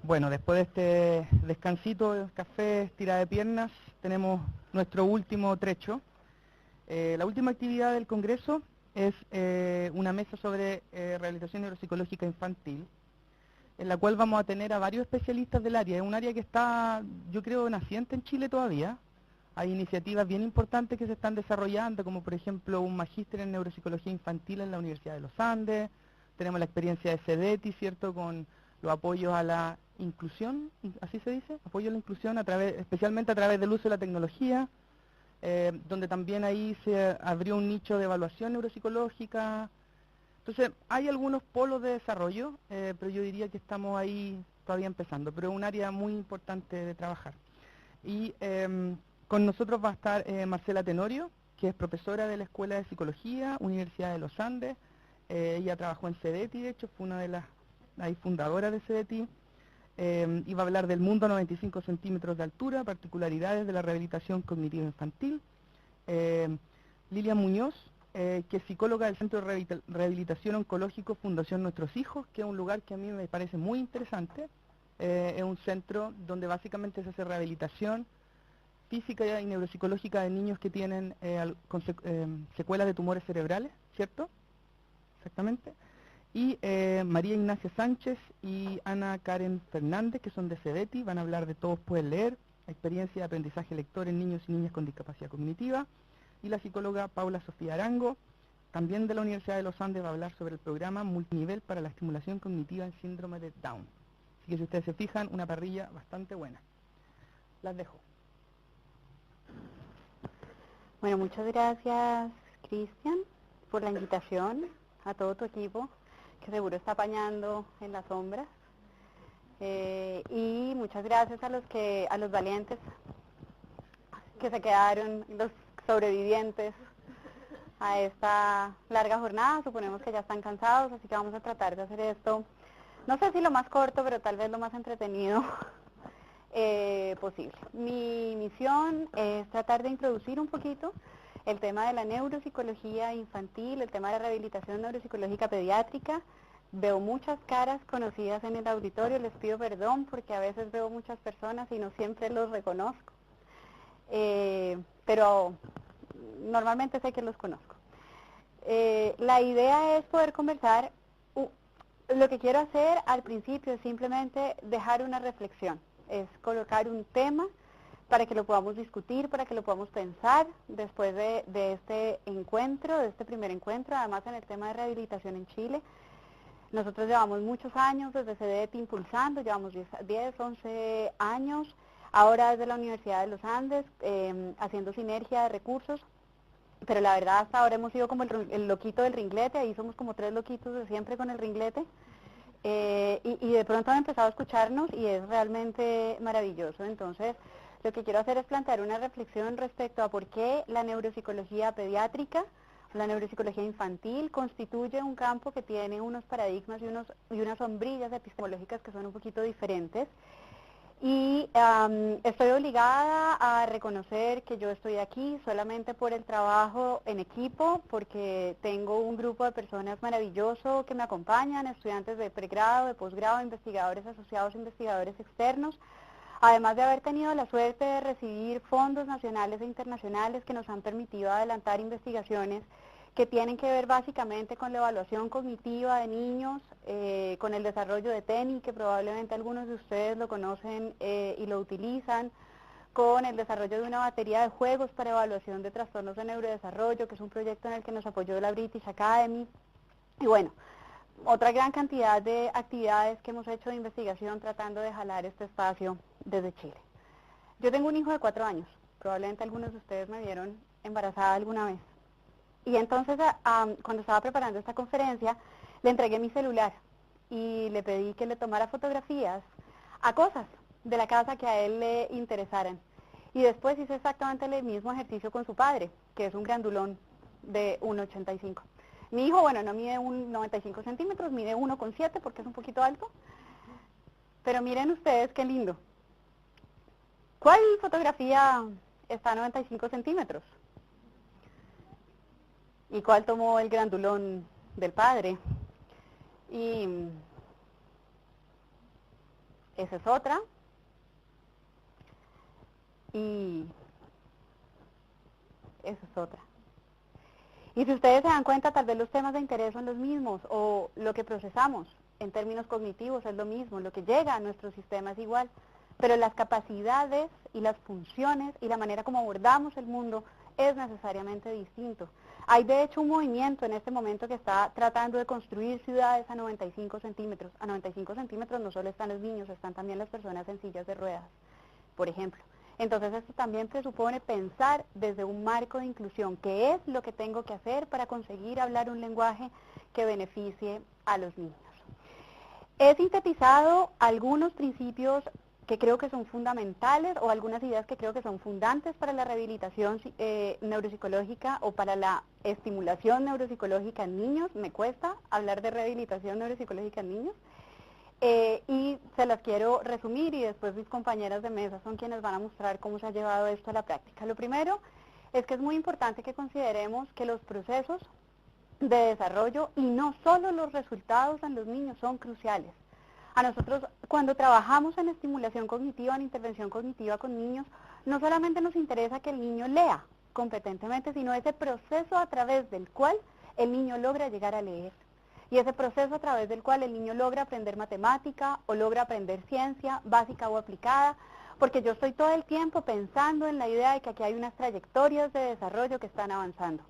Bueno, después de este descansito, café, estirada de piernas, tenemos nuestro último trecho. La última actividad del Congreso es una mesa sobre rehabilitación neuropsicológica infantil, en la cual vamos a tener a varios especialistas del área. Es un área que está, yo creo, naciente en Chile todavía. Hay iniciativas bien importantes que se están desarrollando, como por ejemplo un magíster en neuropsicología infantil en la Universidad de los Andes. Tenemos la experiencia de CEDETI, ¿cierto?, con los apoyos a la inclusión, así se dice, apoyo a la inclusión, especialmente a través del uso de la tecnología, donde también ahí se abrió un nicho de evaluación neuropsicológica. Entonces, hay algunos polos de desarrollo, pero yo diría que estamos ahí todavía empezando, pero es un área muy importante de trabajar. Y con nosotros va a estar Marcela Tenorio, que es profesora de la Escuela de Psicología, Universidad de los Andes. Ella trabajó en CEDETI, de hecho, fue una de las fundadoras de CEDETI. Y va a hablar del mundo a 95 centímetros de altura, particularidades de la rehabilitación cognitiva infantil. Lilian Muñoz, que es psicóloga del Centro de Rehabilitación Oncológico Fundación Nuestros Hijos, que es un lugar que a mí me parece muy interesante. Es un centro donde básicamente se hace rehabilitación física y neuropsicológica de niños que tienen secuelas de tumores cerebrales, ¿cierto? Exactamente. Y María Ignacia Sánchez y Ana Karen Fernández, que son de CEDETI, van a hablar de Todos Pueden Leer, experiencia de aprendizaje lector en niños y niñas con discapacidad cognitiva. Y la psicóloga Paula Sofía Arango, también de la Universidad de los Andes, va a hablar sobre el programa multinivel para la estimulación cognitiva en síndrome de Down. Así que si ustedes se fijan, una parrilla bastante buena. Las dejo. Bueno, muchas gracias, Cristian, por la invitación, a todo tu equipo, que seguro está apañando en las sombras. Y muchas gracias a los valientes que se quedaron, los sobrevivientes a esta larga jornada. Suponemos que ya están cansados, así que vamos a tratar de hacer esto, no sé si lo más corto, pero tal vez lo más entretenido posible. Mi misión es tratar de introducir un poquito el tema de la neuropsicología infantil, el tema de la rehabilitación neuropsicológica pediátrica. Veo muchas caras conocidas en el auditorio, les pido perdón porque a veces veo muchas personas y no siempre los reconozco, pero normalmente sé que los conozco. La idea es poder conversar. Lo que quiero hacer al principio es simplemente dejar una reflexión, es colocar un tema para que lo podamos discutir, para que lo podamos pensar después de este encuentro, de este primer encuentro, además en el tema de rehabilitación en Chile. Nosotros llevamos muchos años desde CEDETI impulsando, llevamos 10, 11 años, ahora desde la Universidad de los Andes, haciendo sinergia de recursos, pero la verdad hasta ahora hemos sido como el loquito del ringlete, ahí somos como 3 loquitos de siempre con el ringlete, y de pronto han empezado a escucharnos y es realmente maravilloso. Entonces, lo que quiero hacer es plantear una reflexión respecto a por qué la neuropsicología pediátrica, la neuropsicología infantil, constituye un campo que tiene unos paradigmas y unas sombrillas epistemológicas que son un poquito diferentes. Y estoy obligada a reconocer que yo estoy aquí solamente por el trabajo en equipo, porque tengo un grupo de personas maravilloso que me acompañan, estudiantes de pregrado, de posgrado, investigadores asociados, investigadores externos, además de haber tenido la suerte de recibir fondos nacionales e internacionales que nos han permitido adelantar investigaciones que tienen que ver básicamente con la evaluación cognitiva de niños, con el desarrollo de TENI, que probablemente algunos de ustedes lo conocen y lo utilizan, con el desarrollo de una batería de juegos para evaluación de trastornos de neurodesarrollo, que es un proyecto en el que nos apoyó la British Academy, y bueno, otra gran cantidad de actividades que hemos hecho de investigación tratando de jalar este espacio desde Chile. Yo tengo un hijo de 4 años, probablemente algunos de ustedes me vieron embarazada alguna vez. Y entonces, cuando estaba preparando esta conferencia, le entregué mi celular y le pedí que le tomara fotografías a cosas de la casa que a él le interesaran. Y después hice exactamente el mismo ejercicio con su padre, que es un grandulón de 1,85. Mi hijo, bueno, no mide 95 centímetros, mide 1,7 porque es un poquito alto. Pero miren ustedes qué lindo. ¿Cuál fotografía está a 95 centímetros? ¿Y cuál tomó el grandulón del padre? Y esa es otra. Y esa es otra. Y si ustedes se dan cuenta, tal vez los temas de interés son los mismos, o lo que procesamos en términos cognitivos es lo mismo, lo que llega a nuestro sistema es igual, pero las capacidades y las funciones y la manera como abordamos el mundo es necesariamente distinto. Hay de hecho un movimiento en este momento que está tratando de construir ciudades a 95 centímetros. A 95 centímetros no solo están los niños, están también las personas en sillas de ruedas, por ejemplo. Entonces esto también presupone pensar desde un marco de inclusión, qué es lo que tengo que hacer para conseguir hablar un lenguaje que beneficie a los niños. He sintetizado algunos principios que creo que son fundamentales o algunas ideas que creo que son fundantes para la rehabilitación neuropsicológica o para la estimulación neuropsicológica en niños. Me cuesta hablar de rehabilitación neuropsicológica en niños. Y se las quiero resumir y después mis compañeras de mesa son quienes van a mostrar cómo se ha llevado esto a la práctica. Lo primero es que es muy importante que consideremos que los procesos de desarrollo y no solo los resultados en los niños son cruciales. A nosotros cuando trabajamos en estimulación cognitiva, en intervención cognitiva con niños, no solamente nos interesa que el niño lea competentemente, sino ese proceso a través del cual el niño logra llegar a leer. Y ese proceso a través del cual el niño logra aprender matemática o logra aprender ciencia básica o aplicada, porque yo estoy todo el tiempo pensando en la idea de que aquí hay unas trayectorias de desarrollo que están avanzando.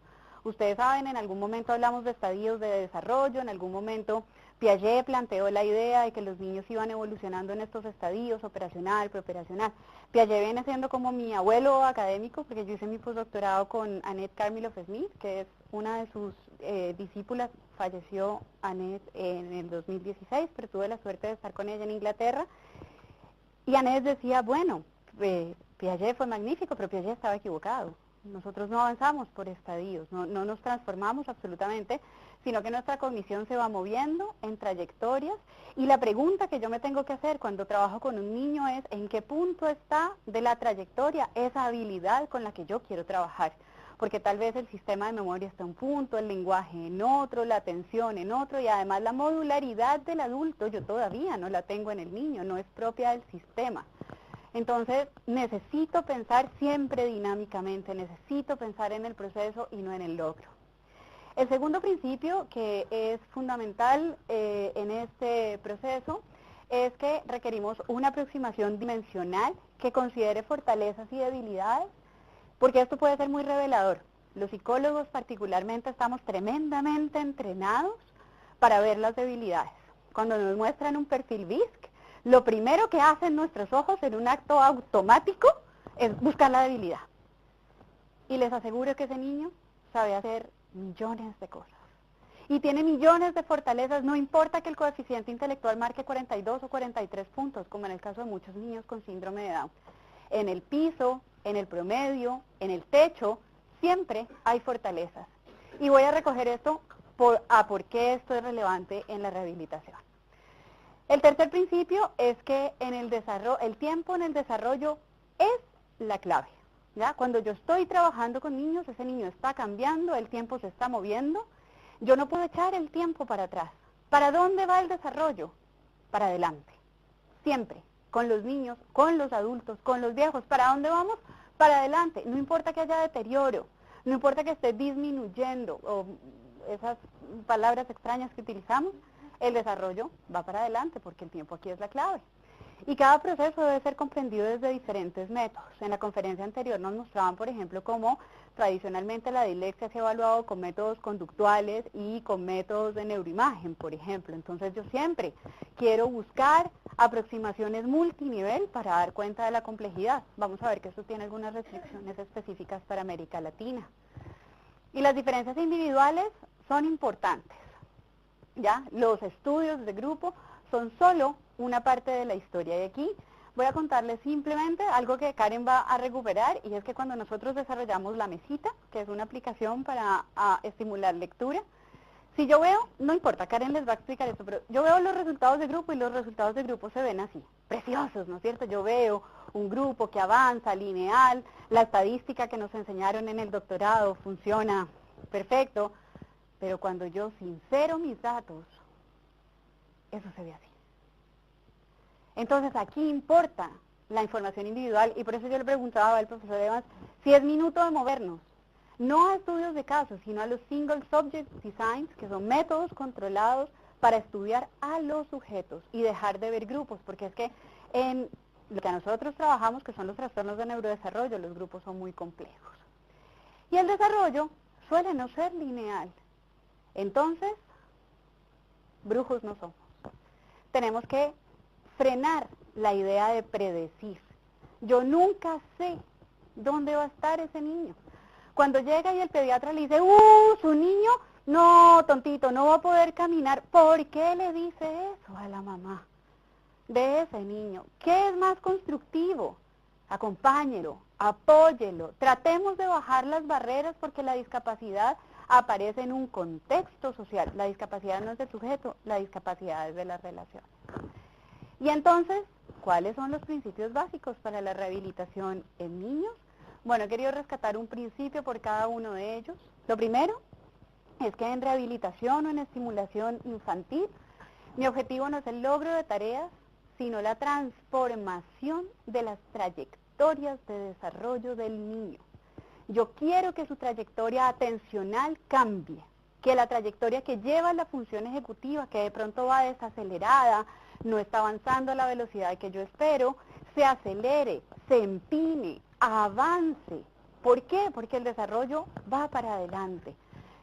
Ustedes saben, en algún momento hablamos de estadios de desarrollo, en algún momento Piaget planteó la idea de que los niños iban evolucionando en estos estadios, operacional, preoperacional. Piaget viene siendo como mi abuelo académico, porque yo hice mi postdoctorado con Annette Carmiloff-Smith, que es una de sus discípulas. Falleció Annette en el 2016, pero tuve la suerte de estar con ella en Inglaterra. Y Annette decía, bueno, Piaget fue magnífico, pero Piaget estaba equivocado. Nosotros no avanzamos por estadios, no nos transformamos absolutamente, sino que nuestra cognición se va moviendo en trayectorias. Y la pregunta que yo me tengo que hacer cuando trabajo con un niño es, ¿en qué punto está de la trayectoria esa habilidad con la que yo quiero trabajar? Porque tal vez el sistema de memoria está en un punto, el lenguaje en otro, la atención en otro, y además la modularidad del adulto yo todavía no la tengo en el niño, no es propia del sistema. Entonces necesito pensar siempre dinámicamente, necesito pensar en el proceso y no en el logro. El segundo principio que es fundamental en este proceso es que requerimos una aproximación dimensional que considere fortalezas y debilidades, porque esto puede ser muy revelador. Los psicólogos particularmente estamos tremendamente entrenados para ver las debilidades. Cuando nos muestran un perfil BISC, lo primero que hacen nuestros ojos en un acto automático es buscar la debilidad. Y les aseguro que ese niño sabe hacer millones de cosas. Y tiene millones de fortalezas, no importa que el coeficiente intelectual marque 42 o 43 puntos, como en el caso de muchos niños con síndrome de Down. En el piso, en el promedio, en el techo, siempre hay fortalezas. Y voy a recoger esto por qué esto es relevante en la rehabilitación. El tercer principio es que en el tiempo en el desarrollo es la clave. ¿Ya? Cuando yo estoy trabajando con niños, ese niño está cambiando, el tiempo se está moviendo. Yo no puedo echar el tiempo para atrás. ¿Para dónde va el desarrollo? Para adelante. Siempre. Con los niños, con los adultos, con los viejos. ¿Para dónde vamos? Para adelante. No importa que haya deterioro, no importa que esté disminuyendo, o esas palabras extrañas que utilizamos, el desarrollo va para adelante porque el tiempo aquí es la clave. Y cada proceso debe ser comprendido desde diferentes métodos. En la conferencia anterior nos mostraban, por ejemplo, cómo tradicionalmente la dislexia se ha evaluado con métodos conductuales y con métodos de neuroimagen, por ejemplo. Entonces yo siempre quiero buscar aproximaciones multinivel para dar cuenta de la complejidad. Vamos a ver que eso tiene algunas restricciones específicas para América Latina. Y las diferencias individuales son importantes. ¿Ya? Los estudios de grupo son solo una parte de la historia. Y aquí voy a contarles simplemente algo que Karen va a recuperar, y es que cuando nosotros desarrollamos la mesita, que es una aplicación para estimular lectura, si yo veo, no importa, Karen les va a explicar esto, pero yo veo los resultados de grupo y los resultados de grupo se ven así, preciosos, ¿no es cierto? Yo veo un grupo que avanza, lineal, la estadística que nos enseñaron en el doctorado funciona perfecto, pero cuando yo sincero mis datos, eso se ve así. Entonces aquí importa la información individual y por eso yo le preguntaba al profesor Evans si es minuto de movernos, no a estudios de casos, sino a los Single Subject Designs, que son métodos controlados para estudiar a los sujetos y dejar de ver grupos, porque es que en lo que nosotros trabajamos, que son los trastornos de neurodesarrollo, los grupos son muy complejos. Y el desarrollo suele no ser lineal. Entonces, brujos no somos. Tenemos que frenar la idea de predecir. Yo nunca sé dónde va a estar ese niño. Cuando llega y el pediatra le dice, su niño, no, tontito, no va a poder caminar. ¿Por qué le dice eso a la mamá de ese niño? ¿Qué es más constructivo? Acompáñelo, apóyelo, tratemos de bajar las barreras porque la discapacidad aparece en un contexto social. La discapacidad no es del sujeto, la discapacidad es de las relaciones. Y entonces, ¿cuáles son los principios básicos para la rehabilitación en niños? Bueno, he querido rescatar un principio por cada uno de ellos. Lo primero es que en rehabilitación o en estimulación infantil, mi objetivo no es el logro de tareas, sino la transformación de las trayectorias de desarrollo del niño. Yo quiero que su trayectoria atencional cambie, que la trayectoria que lleva la función ejecutiva, que de pronto va desacelerada, no está avanzando a la velocidad que yo espero, se acelere, se empine, avance. ¿Por qué? Porque el desarrollo va para adelante.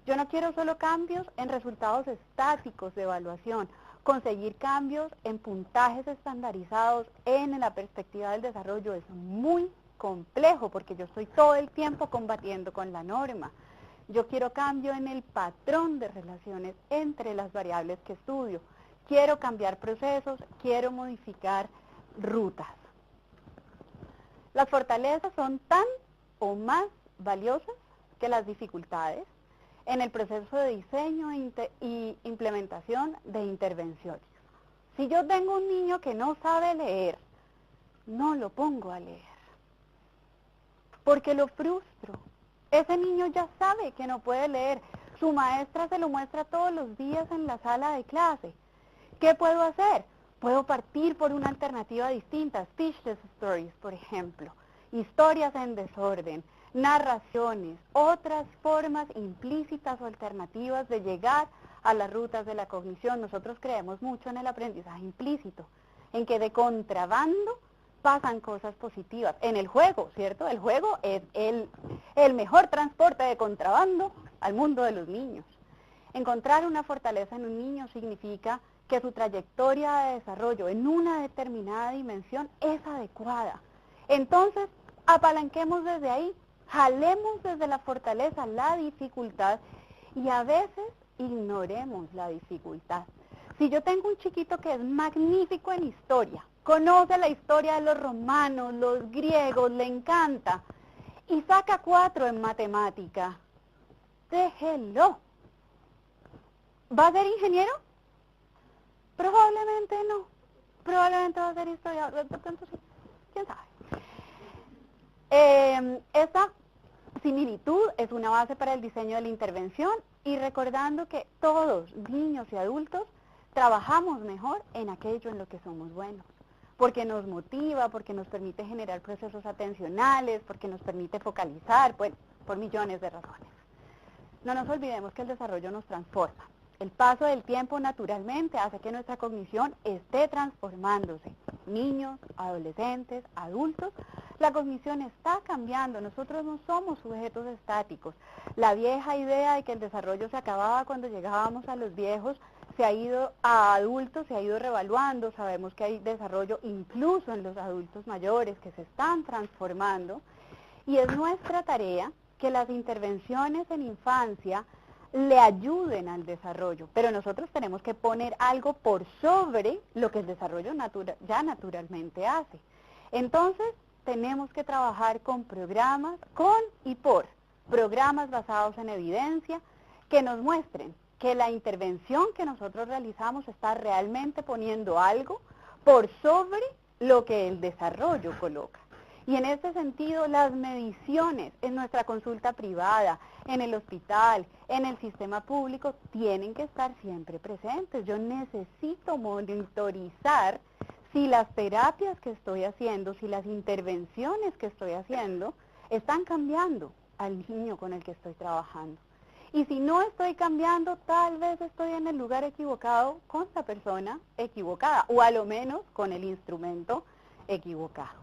Yo no quiero solo cambios en resultados estáticos de evaluación, conseguir cambios en puntajes estandarizados en la perspectiva del desarrollo es muy complejo porque yo estoy todo el tiempo combatiendo con la norma. Yo quiero cambio en el patrón de relaciones entre las variables que estudio. Quiero cambiar procesos, quiero modificar rutas. Las fortalezas son tan o más valiosas que las dificultades en el proceso de diseño y implementación de intervenciones. Si yo tengo un niño que no sabe leer, no lo pongo a leer, porque lo frustro. Ese niño ya sabe que no puede leer. Su maestra se lo muestra todos los días en la sala de clase. ¿Qué puedo hacer? Puedo partir por una alternativa distinta, speechless stories, por ejemplo, historias en desorden, narraciones, otras formas implícitas o alternativas de llegar a las rutas de la cognición. Nosotros creemos mucho en el aprendizaje implícito, en que de contrabando pasan cosas positivas. En el juego, ¿cierto? El juego es el mejor transporte de contrabando al mundo de los niños. Encontrar una fortaleza en un niño significa que su trayectoria de desarrollo en una determinada dimensión es adecuada. Entonces, apalanquemos desde ahí, jalemos desde la fortaleza la dificultad y a veces ignoremos la dificultad. Si yo tengo un chiquito que es magnífico en historia, conoce la historia de los romanos, los griegos, le encanta, y saca 4 en matemática, déjelo. ¿Va a ser ingeniero? Probablemente no. Probablemente va a ser historiador, de pronto sí. ¿Quién sabe? Esta similitud es una base para el diseño de la intervención y recordando que todos, niños y adultos, trabajamos mejor en aquello en lo que somos buenos, porque nos motiva, porque nos permite generar procesos atencionales, porque nos permite focalizar, pues, por millones de razones. No nos olvidemos que el desarrollo nos transforma. El paso del tiempo naturalmente hace que nuestra cognición esté transformándose. Niños, adolescentes, adultos, la cognición está cambiando. Nosotros no somos sujetos estáticos. La vieja idea de que el desarrollo se acababa cuando llegábamos a los viejos se ha ido a adultos, se ha ido revaluando. Sabemos que hay desarrollo incluso en los adultos mayores que se están transformando. Y es nuestra tarea que las intervenciones en infancia le ayuden al desarrollo, pero nosotros tenemos que poner algo por sobre lo que el desarrollo ya naturalmente hace. Entonces, tenemos que trabajar con programas, con y por programas basados en evidencia que nos muestren que la intervención que nosotros realizamos está realmente poniendo algo por sobre lo que el desarrollo coloca. Y en este sentido, las mediciones en nuestra consulta privada, en el hospital, en el sistema público, tienen que estar siempre presentes. Yo necesito monitorizar si las terapias que estoy haciendo, si las intervenciones que estoy haciendo, están cambiando al niño con el que estoy trabajando. Y si no estoy cambiando, tal vez estoy en el lugar equivocado con la persona equivocada, o a lo menos con el instrumento equivocado.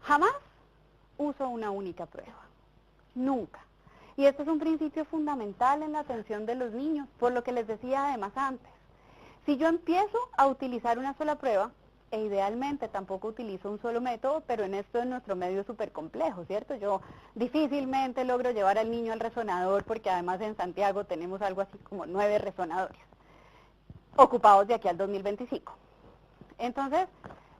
Jamás uso una única prueba, nunca. Y esto es un principio fundamental en la atención de los niños, por lo que les decía además antes. Si yo empiezo a utilizar una sola prueba, e idealmente tampoco utilizo un solo método, pero en esto en nuestro medio es súper complejo, ¿cierto? Yo difícilmente logro llevar al niño al resonador, porque además en Santiago tenemos algo así como 9 resonadores, ocupados de aquí al 2025. Entonces,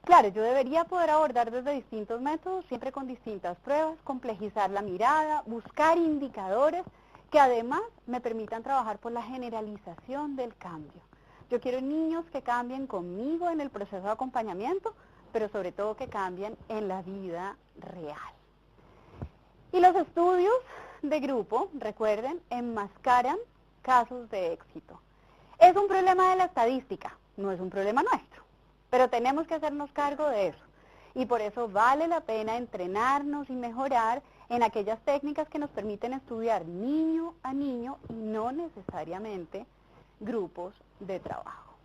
claro, yo debería poder abordar desde distintos métodos, siempre con distintas pruebas, complejizar la mirada, buscar indicadores que además me permitan trabajar por la generalización del cambio. Yo quiero niños que cambien conmigo en el proceso de acompañamiento, pero sobre todo que cambien en la vida real. Y los estudios de grupo, recuerden, enmascaran casos de éxito. Es un problema de la estadística, no es un problema nuestro, pero tenemos que hacernos cargo de eso. Y por eso vale la pena entrenarnos y mejorar en aquellas técnicas que nos permiten estudiar niño a niño y no necesariamente grupos de trabajo.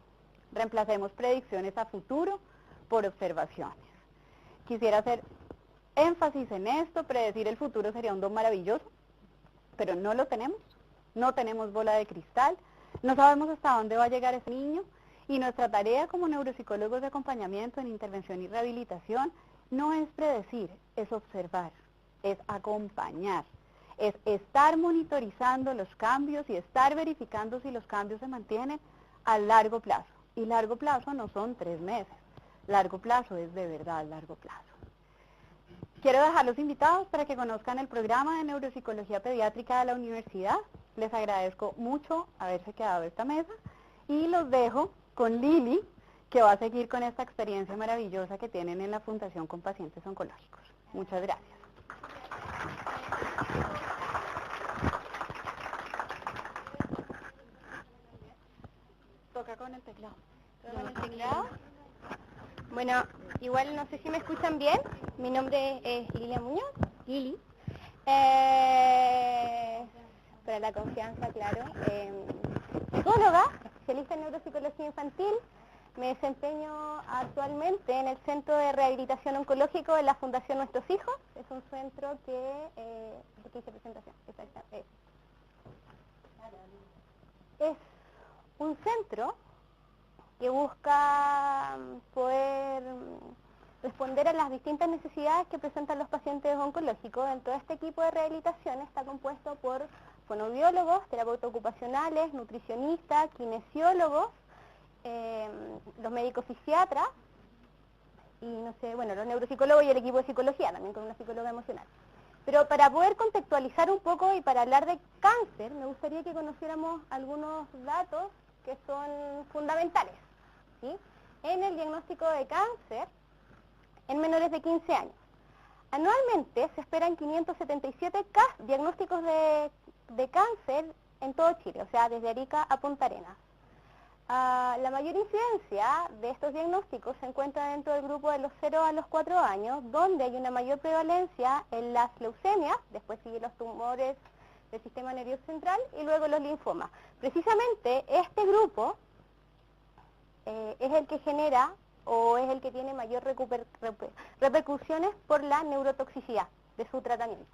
Reemplacemos predicciones a futuro por observaciones. Quisiera hacer énfasis en esto, predecir el futuro sería un don maravilloso, pero no lo tenemos, no tenemos bola de cristal, no sabemos hasta dónde va a llegar ese niño, y nuestra tarea como neuropsicólogos de acompañamiento en intervención y rehabilitación no es predecir, es observar, es acompañar. Es estar monitorizando los cambios y estar verificando si los cambios se mantienen a largo plazo. Y largo plazo no son 3 meses, largo plazo es de verdad largo plazo. Quiero dejarlos invitados para que conozcan el programa de neuropsicología pediátrica de la universidad. Les agradezco mucho haberse quedado a esta mesa y los dejo con Lili, que va a seguir con esta experiencia maravillosa que tienen en la Fundación con Pacientes Oncológicos. Muchas gracias. Toca con el teclado. ¿Con el teclado? Bueno, igual no sé si me escuchan bien. Mi nombre es Lilia Muñoz, Lili. Para la confianza, claro. Psicóloga, especialista en neuropsicología infantil. Me desempeño actualmente en el Centro de Rehabilitación Oncológico de la Fundación Nuestros Hijos. Es un centro que hice presentación, exactamente. Es un centro que busca poder responder a las distintas necesidades que presentan los pacientes oncológicos. Dentro de este equipo de rehabilitación está compuesto por fonoaudiólogos, terapeutas ocupacionales, nutricionistas, kinesiólogos, los médicos fisiatras y no sé, bueno, los neuropsicólogos y el equipo de psicología, también con una psicóloga emocional. Pero para poder contextualizar un poco y para hablar de cáncer, me gustaría que conociéramos algunos datos que son fundamentales, ¿sí? En el diagnóstico de cáncer en menores de 15 años. Anualmente se esperan 577 diagnósticos de cáncer en todo Chile, o sea, desde Arica a Punta Arenas. La mayor incidencia de estos diagnósticos se encuentra dentro del grupo de los 0 a los 4 años, donde hay una mayor prevalencia en las leucemias, después siguen los tumores del sistema nervioso central y luego los linfomas. Precisamente este grupo es el que genera o es el que tiene mayor repercusiones por la neurotoxicidad de su tratamiento.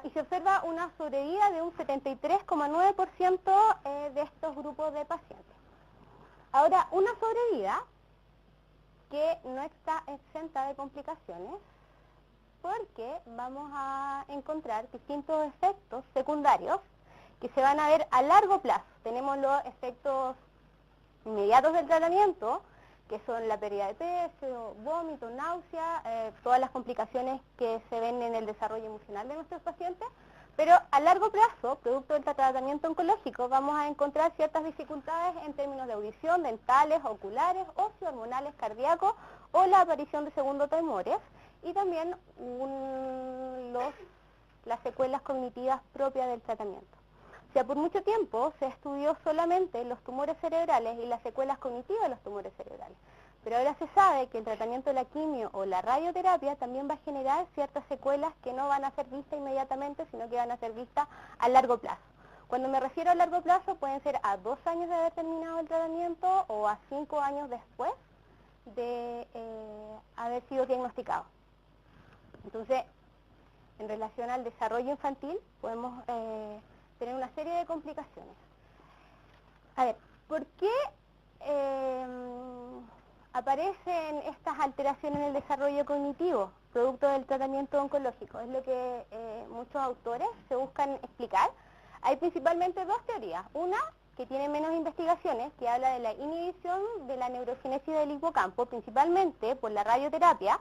Y se observa una sobrevida de un 73,9% de estos grupos de pacientes. Ahora, una sobrevida que no está exenta de complicaciones, porque vamos a encontrar distintos efectos secundarios que se van a ver a largo plazo. Tenemos los efectos inmediatos del tratamiento, que son la pérdida de peso, vómito, náusea, todas las complicaciones que se ven en el desarrollo emocional de nuestros pacientes, pero a largo plazo, producto del tratamiento oncológico, vamos a encontrar ciertas dificultades en términos de audición, dentales, oculares, osteohormonales, cardíacos o la aparición de segundos tumores y también las secuelas cognitivas propias del tratamiento. O sea, por mucho tiempo se estudió solamente los tumores cerebrales y las secuelas cognitivas de los tumores cerebrales. Pero ahora se sabe que el tratamiento de la quimio o la radioterapia también va a generar ciertas secuelas que no van a ser vistas inmediatamente, sino que van a ser vistas a largo plazo. Cuando me refiero a largo plazo, pueden ser a 2 años de haber terminado el tratamiento o a 5 años después de haber sido diagnosticado. Entonces, en relación al desarrollo infantil, podemos tener una serie de complicaciones. A ver, ¿por qué aparecen estas alteraciones en el desarrollo cognitivo, producto del tratamiento oncológico? Es lo que muchos autores se buscan explicar. Hay principalmente 2 teorías. Una, que tiene menos investigaciones, que habla de la inhibición de la neurogénesis del hipocampo, principalmente por la radioterapia,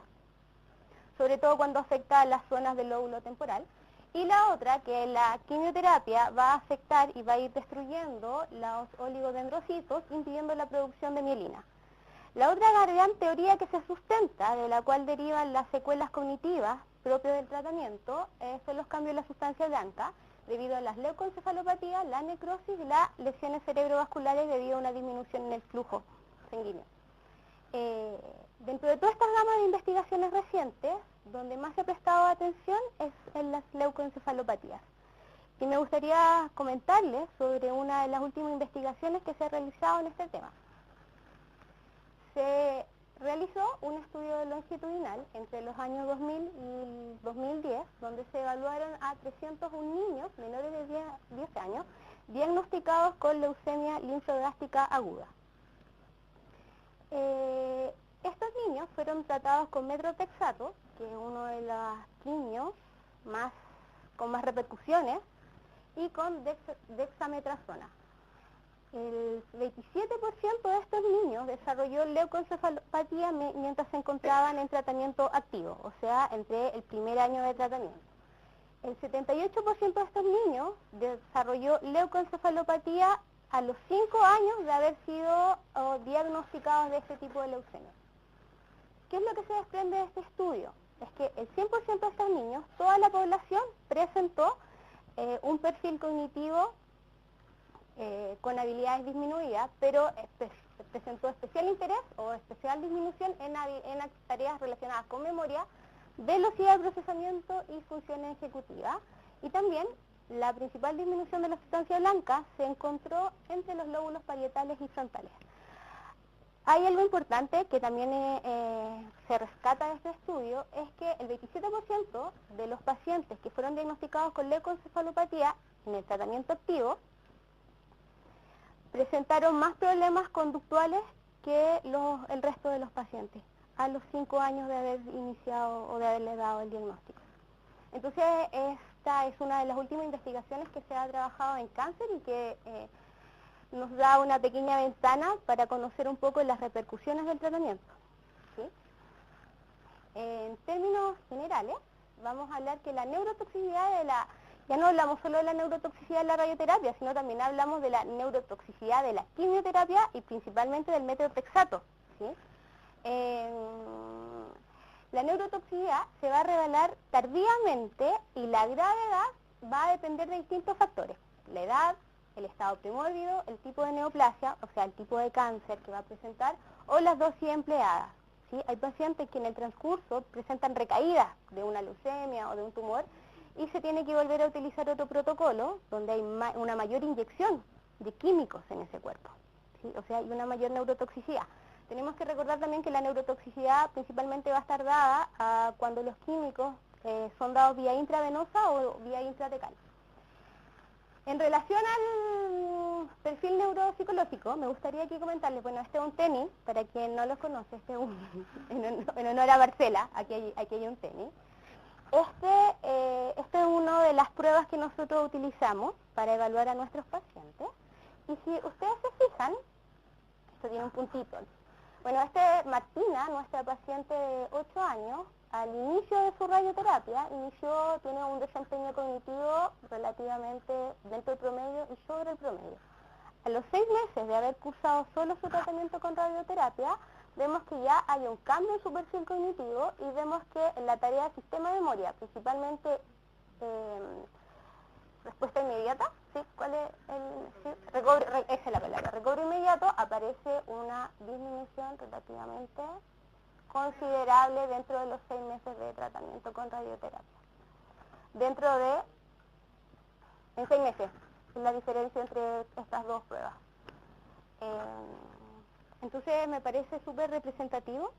sobre todo cuando afecta a las zonas del lóbulo temporal. Y la otra, que la quimioterapia va a afectar y va a ir destruyendo los oligodendrocitos, impidiendo la producción de mielina. La otra gran teoría que se sustenta, de la cual derivan las secuelas cognitivas propias del tratamiento, son los cambios en la sustancia blanca, debido a las leucoencefalopatías, la necrosis y las lesiones cerebrovasculares debido a una disminución en el flujo sanguíneo. Dentro de todas estas gamas de investigaciones recientes, donde más se ha prestado atención es en las leucoencefalopatías. Y me gustaría comentarles sobre una de las últimas investigaciones que se ha realizado en este tema. Se realizó un estudio longitudinal entre los años 2000 y 2010, donde se evaluaron a 301 niños menores de 10 años diagnosticados con leucemia linfoblástica aguda. Estos niños fueron tratados con metrotexato, que es uno de los quimios con más repercusiones, y con dexametasona. El 27% de estos niños desarrolló leucoencefalopatía mientras se encontraban en tratamiento activo, o sea, entre el primer año de tratamiento. El 78% de estos niños desarrolló leucoencefalopatía a los 5 años de haber sido diagnosticados de este tipo de leucemia. ¿Qué es lo que se desprende de este estudio? Es que el 100% de estos niños, toda la población presentó un perfil cognitivo con habilidades disminuidas, pero presentó especial interés o especial disminución en tareas relacionadas con memoria, velocidad de procesamiento y funciones ejecutivas. Y también la principal disminución de la sustancia blanca se encontró entre los lóbulos parietales y frontales. Hay algo importante que también se rescata de este estudio, es que el 27% de los pacientes que fueron diagnosticados con leucoencefalopatía en el tratamiento activo presentaron más problemas conductuales que el resto de los pacientes a los 5 años de haber iniciado o de haberle dado el diagnóstico. Entonces, esta es una de las últimas investigaciones que se ha trabajado en cáncer y que nos da una pequeña ventana para conocer un poco las repercusiones del tratamiento. ¿Sí? En términos generales, vamos a hablar que la neurotoxicidad ya no hablamos solo de la neurotoxicidad de la radioterapia, sino también hablamos de la neurotoxicidad de la quimioterapia y principalmente del metrotexato. ¿Sí? La neurotoxicidad se va a revelar tardíamente y la gravedad va a depender de distintos factores: la edad, el estado primórdico, el tipo de neoplasia, o sea, el tipo de cáncer que va a presentar, o las dosis empleadas. ¿Sí? Hay pacientes que en el transcurso presentan recaídas de una leucemia o de un tumor y se tiene que volver a utilizar otro protocolo donde hay una mayor inyección de químicos en ese cuerpo. ¿Sí? O sea, hay una mayor neurotoxicidad. Tenemos que recordar también que la neurotoxicidad principalmente va a estar dada cuando los químicos son dados vía intravenosa o vía intratecal. En relación al perfil neuropsicológico, me gustaría aquí comentarles, bueno, este es un tenis, para quien no lo conoce, este es en honor a Marcela, aquí hay un tenis. Este es una de las pruebas que nosotros utilizamos para evaluar a nuestros pacientes. Y si ustedes se fijan, esto tiene un puntito. Bueno, Martina, nuestra paciente de 8 años, al inicio de su radioterapia, tiene un desempeño cognitivo relativamente dentro del promedio y sobre el promedio. A los 6 meses de haber cursado solo su tratamiento con radioterapia, vemos que ya hay un cambio en su perfil cognitivo y vemos que en la tarea de sistema de memoria, principalmente respuesta inmediata, ¿sí? ¿Cuál es sí? Esa es la palabra, recobro inmediato, aparece una disminución relativamente considerable dentro de los 6 meses de tratamiento con radioterapia. En 6 meses, es la diferencia entre estas dos pruebas. Entonces me parece súper representativo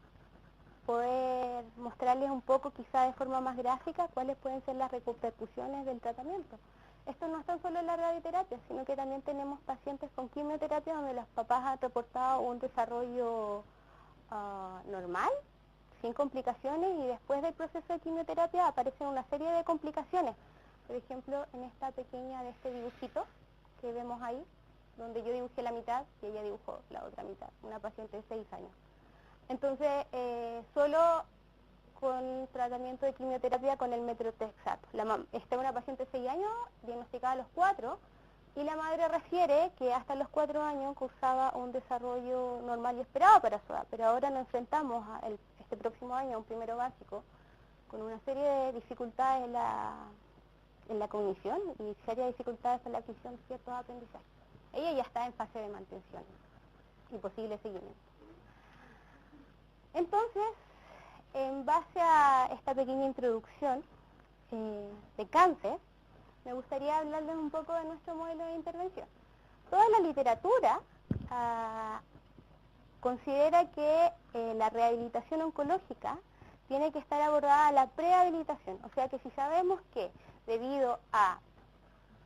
poder mostrarles un poco, quizá de forma más gráfica, cuáles pueden ser las repercusiones del tratamiento. Esto no es tan solo la radioterapia, sino que también tenemos pacientes con quimioterapia donde los papás han reportado un desarrollo normal, sin complicaciones, y después del proceso de quimioterapia aparecen una serie de complicaciones. Por ejemplo, en esta pequeña de este dibujito que vemos ahí, donde yo dibujé la mitad y ella dibujó la otra mitad, una paciente de 6 años. Entonces, solo con tratamiento de quimioterapia con el metrotexato. Esta es una paciente de 6 años, diagnosticada a los 4, y la madre refiere que hasta los 4 años cursaba un desarrollo normal y esperado para su edad, pero ahora nos enfrentamos este próximo año a un primero básico con una serie de dificultades en la cognición y serias dificultades en la adquisición de ciertos aprendizajes. Ella ya está en fase de mantención y posible seguimiento. Entonces, en base a esta pequeña introducción de cáncer, me gustaría hablarles un poco de nuestro modelo de intervención. Toda la literatura considera que la rehabilitación oncológica tiene que estar abordada a la prehabilitación, o sea que si sabemos que debido a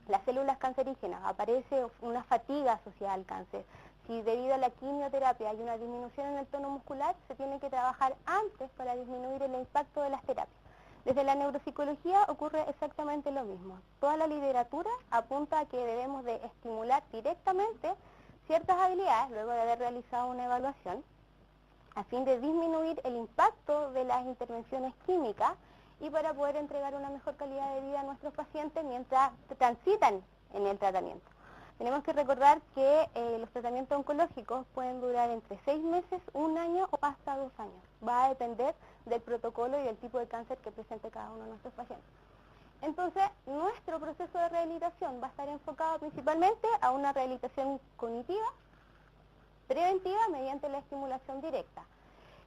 las células cancerígenas aparece una fatiga asociada al cáncer, si debido a la quimioterapia hay una disminución en el tono muscular, se tiene que trabajar antes para disminuir el impacto de las terapias. Desde la neuropsicología ocurre exactamente lo mismo. Toda la literatura apunta a que debemos de estimular directamente ciertas habilidades, luego de haber realizado una evaluación, a fin de disminuir el impacto de las intervenciones químicas y para poder entregar una mejor calidad de vida a nuestros pacientes mientras transitan en el tratamiento. Tenemos que recordar que los tratamientos oncológicos pueden durar entre 6 meses, 1 año o hasta 2 años. Va a depender del protocolo y del tipo de cáncer que presente cada uno de nuestros pacientes. Entonces, nuestro proceso de rehabilitación va a estar enfocado principalmente a una rehabilitación cognitiva, preventiva, mediante la estimulación directa.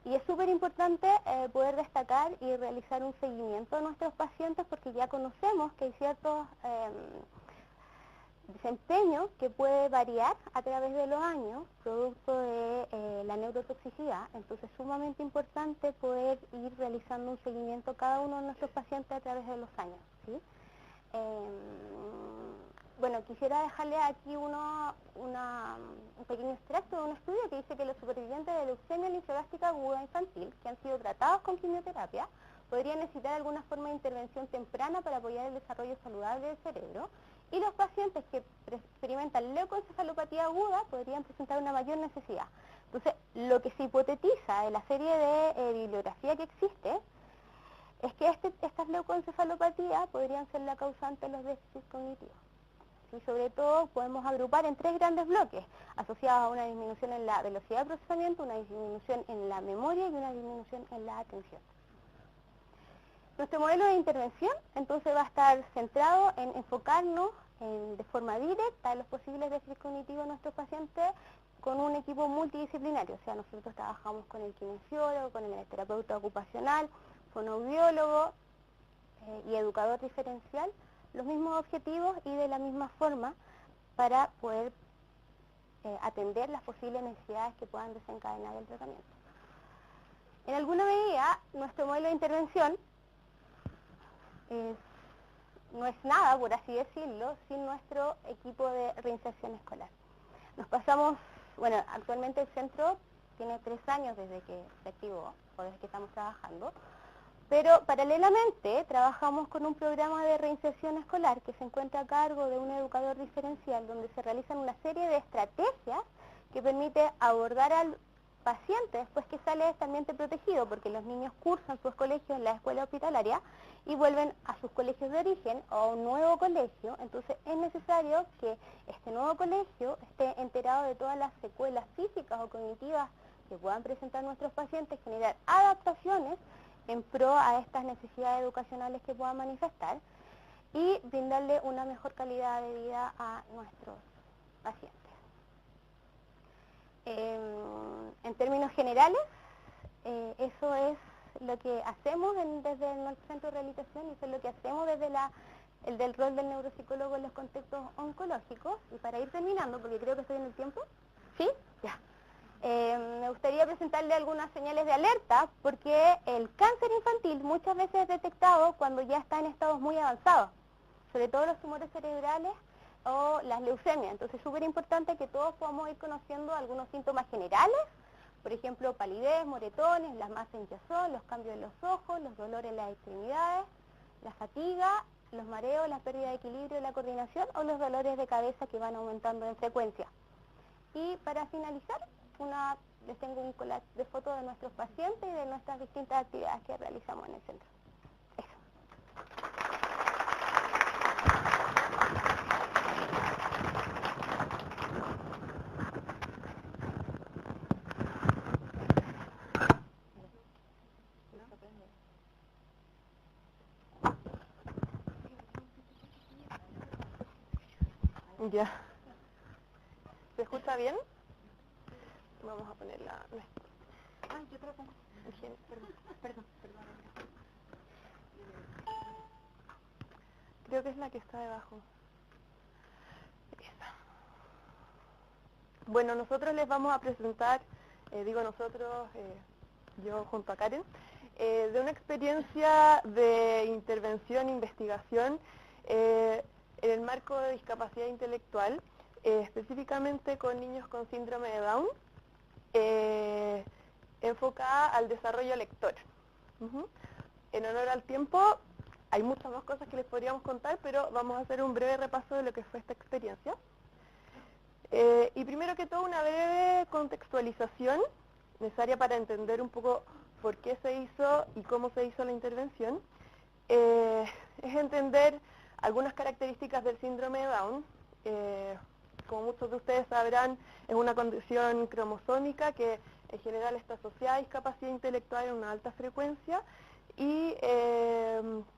Y es súper importante poder destacar y realizar un seguimiento de nuestros pacientes porque ya conocemos que hay ciertos desempeños que puede variar a través de los años, producto de la neurotoxicidad. Entonces es sumamente importante poder ir realizando un seguimiento cada uno de nuestros pacientes a través de los años, ¿sí? Bueno, quisiera dejarle aquí un pequeño extracto de un estudio que dice que los supervivientes de leucemia linfoblastica aguda infantil que han sido tratados con quimioterapia podrían necesitar alguna forma de intervención temprana para apoyar el desarrollo saludable del cerebro, y los pacientes que experimentan leucoencefalopatía aguda podrían presentar una mayor necesidad. Entonces, lo que se hipotetiza de la serie de bibliografía que existe es que estas leucoencefalopatías podrían ser la causante de los déficits cognitivos. Y sobre todo podemos agrupar en 3 grandes bloques, asociados a una disminución en la velocidad de procesamiento, una disminución en la memoria y una disminución en la atención. Nuestro modelo de intervención entonces va a estar centrado en enfocarnos de forma directa en los posibles déficits cognitivos de nuestros pacientes con un equipo multidisciplinario. O sea, nosotros trabajamos con el kinesiólogo, con el terapeuta ocupacional, con audiólogo y educador diferencial, los mismos objetivos y de la misma forma para poder atender las posibles necesidades que puedan desencadenar el tratamiento. En alguna medida, nuestro modelo de intervención no es nada, por así decirlo, sin nuestro equipo de reinserción escolar. Nos pasamos, bueno, actualmente el centro tiene 3 años desde que se activó, o desde que estamos trabajando, pero paralelamente trabajamos con un programa de reinserción escolar que se encuentra a cargo de un educador diferencial, donde se realizan una serie de estrategias que permite abordar al paciente después que sale de este ambiente protegido, porque los niños cursan sus colegios en la escuela hospitalaria y vuelven a sus colegios de origen o a un nuevo colegio. Entonces es necesario que este nuevo colegio esté enterado de todas las secuelas físicas o cognitivas que puedan presentar nuestros pacientes, generar adaptaciones en pro a estas necesidades educacionales que puedan manifestar, y brindarle una mejor calidad de vida a nuestros pacientes. En términos generales, eso es lo que hacemos desde nuestro centro de rehabilitación y eso es lo que hacemos desde el del rol del neuropsicólogo en los contextos oncológicos. Y para ir terminando, porque creo que estoy en el tiempo, ¿sí? Ya. Me gustaría presentarle algunas señales de alerta, porque el cáncer infantil muchas veces es detectado cuando ya está en estados muy avanzados, sobre todo los tumores cerebrales o las leucemias. Entonces es súper importante que todos podamos ir conociendo algunos síntomas generales, por ejemplo, palidez, moretones, la masa hinchazón, los cambios en los ojos, los dolores en las extremidades, la fatiga, los mareos, la pérdida de equilibrio, la coordinación o los dolores de cabeza que van aumentando en frecuencia. Y para finalizar, les tengo un collage de fotos de nuestros pacientes y de nuestras distintas actividades que realizamos en el centro. Eso. Ya. ¿Se escucha bien? Vamos a poner la... yo te lo pongo. Perdón. Creo que es la que está debajo. Esa. Bueno, nosotros les vamos a presentar, yo junto a Karen, de una experiencia de intervención, investigación, en el marco de discapacidad intelectual, específicamente con niños con síndrome de Down, enfocada al desarrollo lector. En honor al tiempo, hay muchas más cosas que les podríamos contar, pero vamos a hacer un breve repaso de lo que fue esta experiencia. Y primero que todo, una breve contextualización necesaria para entender un poco por qué se hizo y cómo se hizo la intervención. Es entender algunas características del síndrome de Down. Como muchos de ustedes sabrán, es una condición cromosómica que en general está asociada a discapacidad intelectual en una alta frecuencia y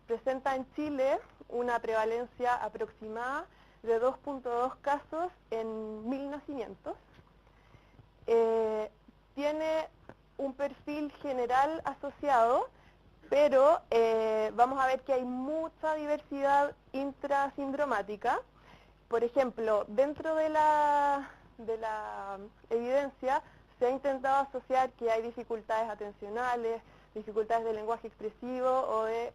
presenta en Chile una prevalencia aproximada de 2.2 casos en 1000 nacimientos. Tiene un perfil general asociado, pero vamos a ver que hay mucha diversidad intrasindromática. Por ejemplo, dentro de la evidencia se ha intentado asociar que hay dificultades atencionales, dificultades de lenguaje expresivo o de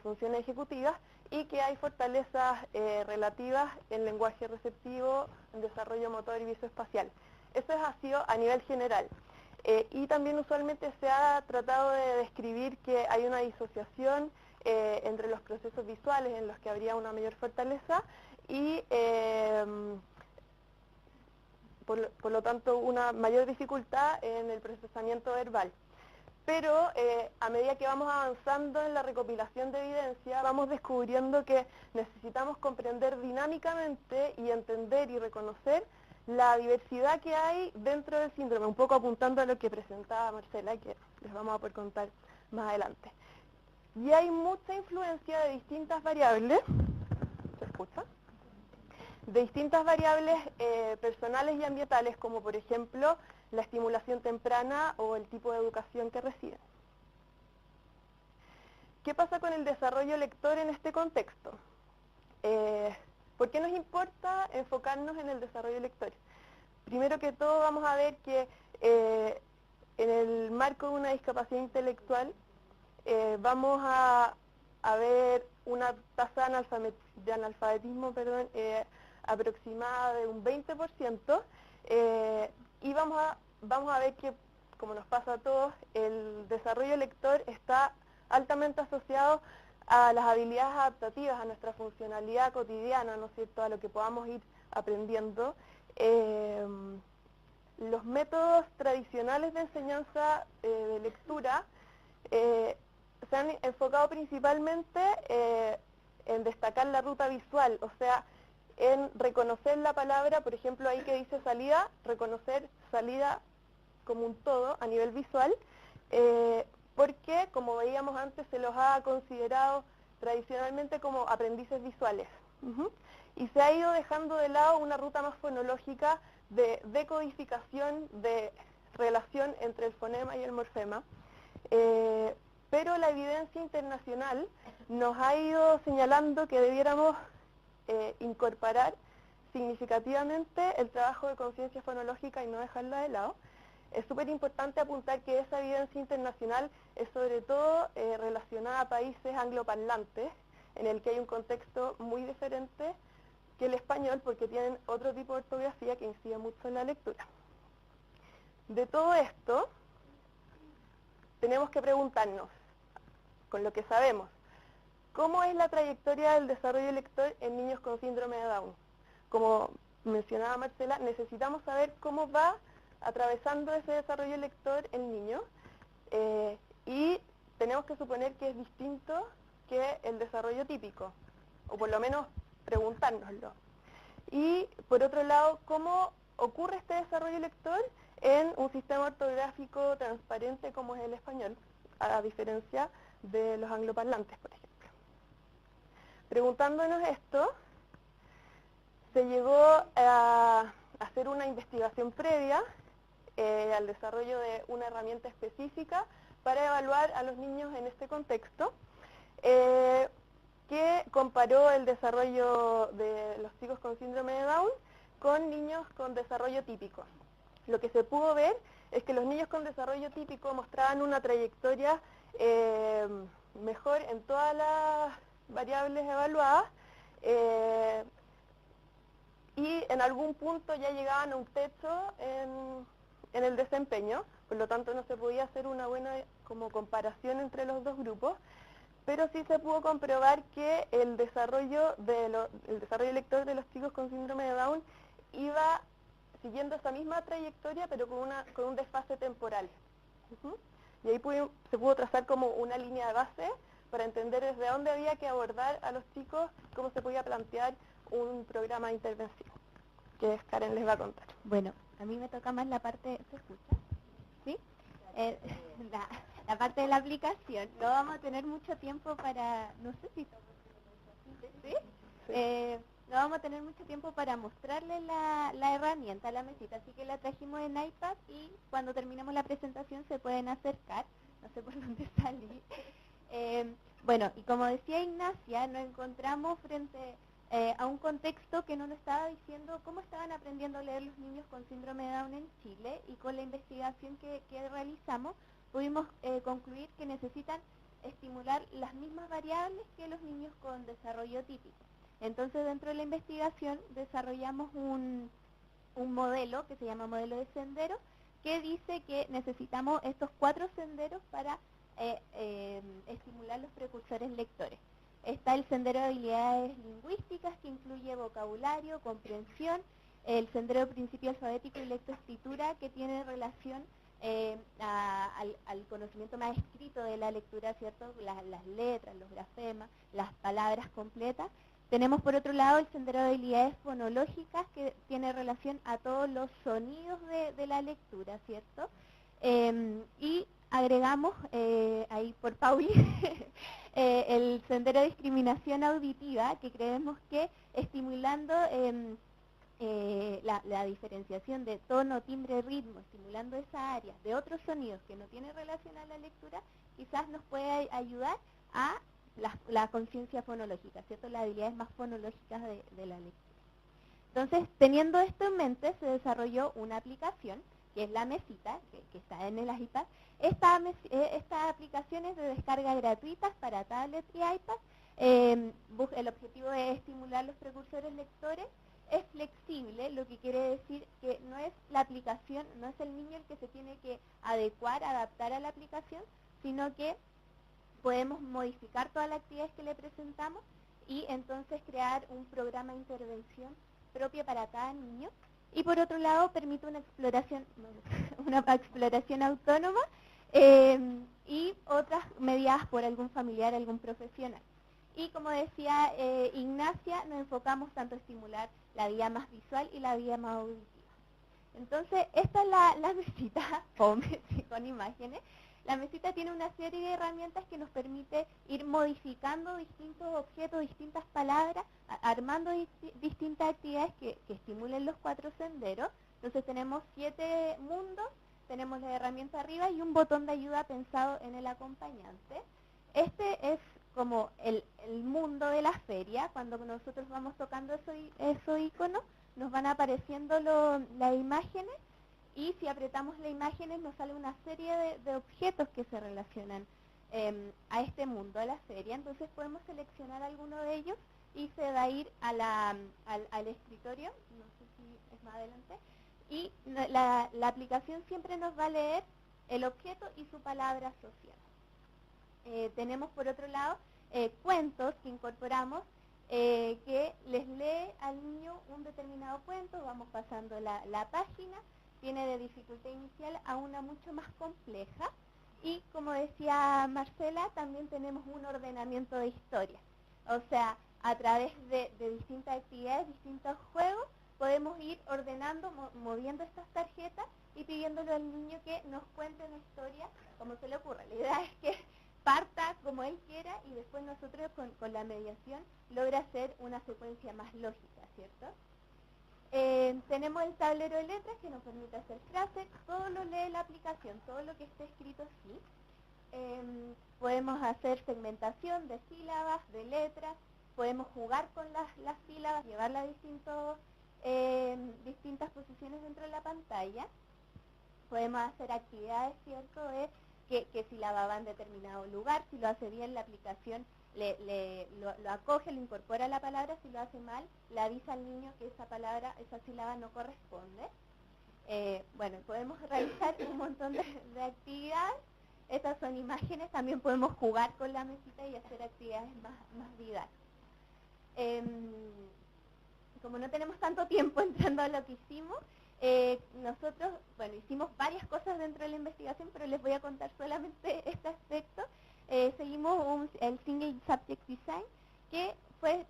funciones ejecutivas y que hay fortalezas relativas en lenguaje receptivo, en desarrollo motor y visoespacial. Eso es así a nivel general. Y también usualmente se ha tratado de describir que hay una disociación entre los procesos visuales en los que habría una mayor fortaleza y por lo tanto una mayor dificultad en el procesamiento verbal. Pero a medida que vamos avanzando en la recopilación de evidencia, vamos descubriendo que necesitamos comprender dinámicamente y entender y reconocer la diversidad que hay dentro del síndrome, un poco apuntando a lo que presentaba Marcela y que les vamos a poder contar más adelante. Y hay mucha influencia de distintas variables, ¿se escucha? De distintas variables personales y ambientales, como por ejemplo la estimulación temprana o el tipo de educación que reciben. ¿Qué pasa con el desarrollo lector en este contexto? ¿Por qué nos importa enfocarnos en el desarrollo lector? Primero que todo vamos a ver que en el marco de una discapacidad intelectual vamos a ver una tasa de analfabetismo aproximada de un 20%, y vamos a ver que, como nos pasa a todos, el desarrollo lector está altamente asociado a las habilidades adaptativas, a nuestra funcionalidad cotidiana, ¿no es cierto?, a lo que podamos ir aprendiendo. Los métodos tradicionales de enseñanza de lectura se han enfocado principalmente en destacar la ruta visual, o sea, en reconocer la palabra, por ejemplo, ahí que dice salida, reconocer salida como un todo a nivel visual, porque, como veíamos antes, se los ha considerado tradicionalmente como aprendices visuales. Y se ha ido dejando de lado una ruta más fonológica de decodificación, de relación entre el fonema y el morfema. Pero la evidencia internacional nos ha ido señalando que debiéramos incorporar significativamente el trabajo de conciencia fonológica y no dejarla de lado. Es súper importante apuntar que esa evidencia internacional es sobre todo relacionada a países angloparlantes, en el que hay un contexto muy diferente que el español, porque tienen otro tipo de ortografía que incide mucho en la lectura. De todo esto, tenemos que preguntarnos, con lo que sabemos, ¿cómo es la trayectoria del desarrollo lector en niños con síndrome de Down? Como mencionaba Marcela, necesitamos saber cómo va atravesando ese desarrollo lector el niño, y tenemos que suponer que es distinto que el desarrollo típico, o por lo menos preguntárnoslo. Y por otro lado, ¿cómo ocurre este desarrollo lector en un sistema ortográfico transparente como es el español, a diferencia de los angloparlantes, por ejemplo? Preguntándonos esto, se llegó a hacer una investigación previa al desarrollo de una herramienta específica para evaluar a los niños en este contexto, que comparó el desarrollo de los chicos con síndrome de Down con niños con desarrollo típico. Lo que se pudo ver es que los niños con desarrollo típico mostraban una trayectoria mejor en todas las variables evaluadas, y en algún punto ya llegaban a un techo en el desempeño, por lo tanto no se podía hacer una buena como comparación entre los dos grupos, pero sí se pudo comprobar que el desarrollo lector de los chicos con síndrome de Down iba siguiendo esa misma trayectoria, pero con un desfase temporal. Y ahí se pudo trazar como una línea de base para entender desde dónde había que abordar a los chicos, cómo se podía plantear un programa de intervención, que Karen les va a contar. Bueno, a mí me toca más la parte, ¿se escucha? ¿Sí? La parte de la aplicación. No vamos a tener mucho tiempo para, no sé si... ¿Sí? Sí. No vamos a tener mucho tiempo para mostrarles la herramienta, la mesita, así que la trajimos en iPad y cuando terminemos la presentación se pueden acercar, no sé por dónde salí. Bueno, y como decía Ignacia, nos encontramos frente a un contexto que no nos estaba diciendo cómo estaban aprendiendo a leer los niños con síndrome de Down en Chile, y con la investigación que realizamos pudimos concluir que necesitan estimular las mismas variables que los niños con desarrollo típico. Entonces, dentro de la investigación desarrollamos un modelo que se llama modelo de sendero, que dice que necesitamos estos 4 senderos para estimular los precursores lectores. Está el sendero de habilidades lingüísticas, que incluye vocabulario, comprensión, el sendero de principio alfabético y lectoescritura, que tiene relación al conocimiento más escrito de la lectura, ¿cierto? Las letras, los grafemas, las palabras completas. Tenemos por otro lado el sendero de habilidades fonológicas, que tiene relación a todos los sonidos de la lectura, ¿cierto? Y agregamos ahí por Pauli el sendero de discriminación auditiva, que creemos que estimulando la diferenciación de tono, timbre, ritmo, estimulando esa área de otros sonidos que no tienen relación a la lectura, quizás nos puede ayudar a la conciencia fonológica, ¿cierto? Las habilidades más fonológicas de la lectura. Entonces, teniendo esto en mente, se desarrolló una aplicación, que es la mesita, que está en el iPad. Esta aplicación es de descarga gratuita para tablets y iPad. El objetivo es estimular los precursores lectores. Es flexible, lo que quiere decir que no es la aplicación, no es el niño el que se tiene que adecuar, adaptar a la aplicación, sino que podemos modificar todas las actividades que le presentamos y entonces crear un programa de intervención propio para cada niño. Y por otro lado, permite una exploración autónoma y otras mediadas por algún familiar, algún profesional. Y como decía Ignacia, nos enfocamos tanto a estimular la vía más visual y la vía más auditiva. Entonces, esta es la mesita, con imágenes, La mesita tiene una serie de herramientas que nos permite ir modificando distintos objetos, distintas palabras, armando distintas actividades que estimulen los 4 senderos. Entonces tenemos 7 mundos, tenemos la herramienta arriba y un botón de ayuda pensado en el acompañante. Este es como el mundo de la feria. Cuando nosotros vamos tocando esos iconos, nos van apareciendo las imágenes, y si apretamos las imágenes nos sale una serie de objetos que se relacionan a este mundo de la feria. Entonces podemos seleccionar alguno de ellos y se va a ir a al escritorio, no sé si es más adelante, y la aplicación siempre nos va a leer el objeto y su palabra asociada. Tenemos por otro lado cuentos que incorporamos, que les lee al niño un determinado cuento. Vamos pasando la página, tiene de dificultad inicial a una mucho más compleja, y como decía Marcela, también tenemos un ordenamiento de historia. O sea, a través de distintas actividades, distintos juegos, podemos ir ordenando, moviendo estas tarjetas y pidiéndole al niño que nos cuente una historia como se le ocurra. La idea es que parta como él quiera y después nosotros con la mediación logra hacer una secuencia más lógica, ¿cierto? Tenemos el tablero de letras que nos permite hacer frases, todo lo lee la aplicación, todo lo que esté escrito sí. Podemos hacer segmentación de sílabas, de letras, podemos jugar con las sílabas, llevarlas a distintas posiciones dentro de la pantalla. Podemos hacer actividades, ¿cierto?, de que sílaba va en determinado lugar. Si lo hace bien, la aplicación lo acoge, lo incorpora a la palabra. Si lo hace mal, le avisa al niño que esa sílaba no corresponde. Bueno, podemos realizar un montón de actividades. Estas son imágenes, también podemos jugar con la mesita y hacer actividades más didácticas. Como no tenemos tanto tiempo entrando a lo que hicimos, nosotros, bueno, hicimos varias cosas dentro de la investigación, pero les voy a contar solamente este aspecto. Seguimos el Single Subject Design, que fue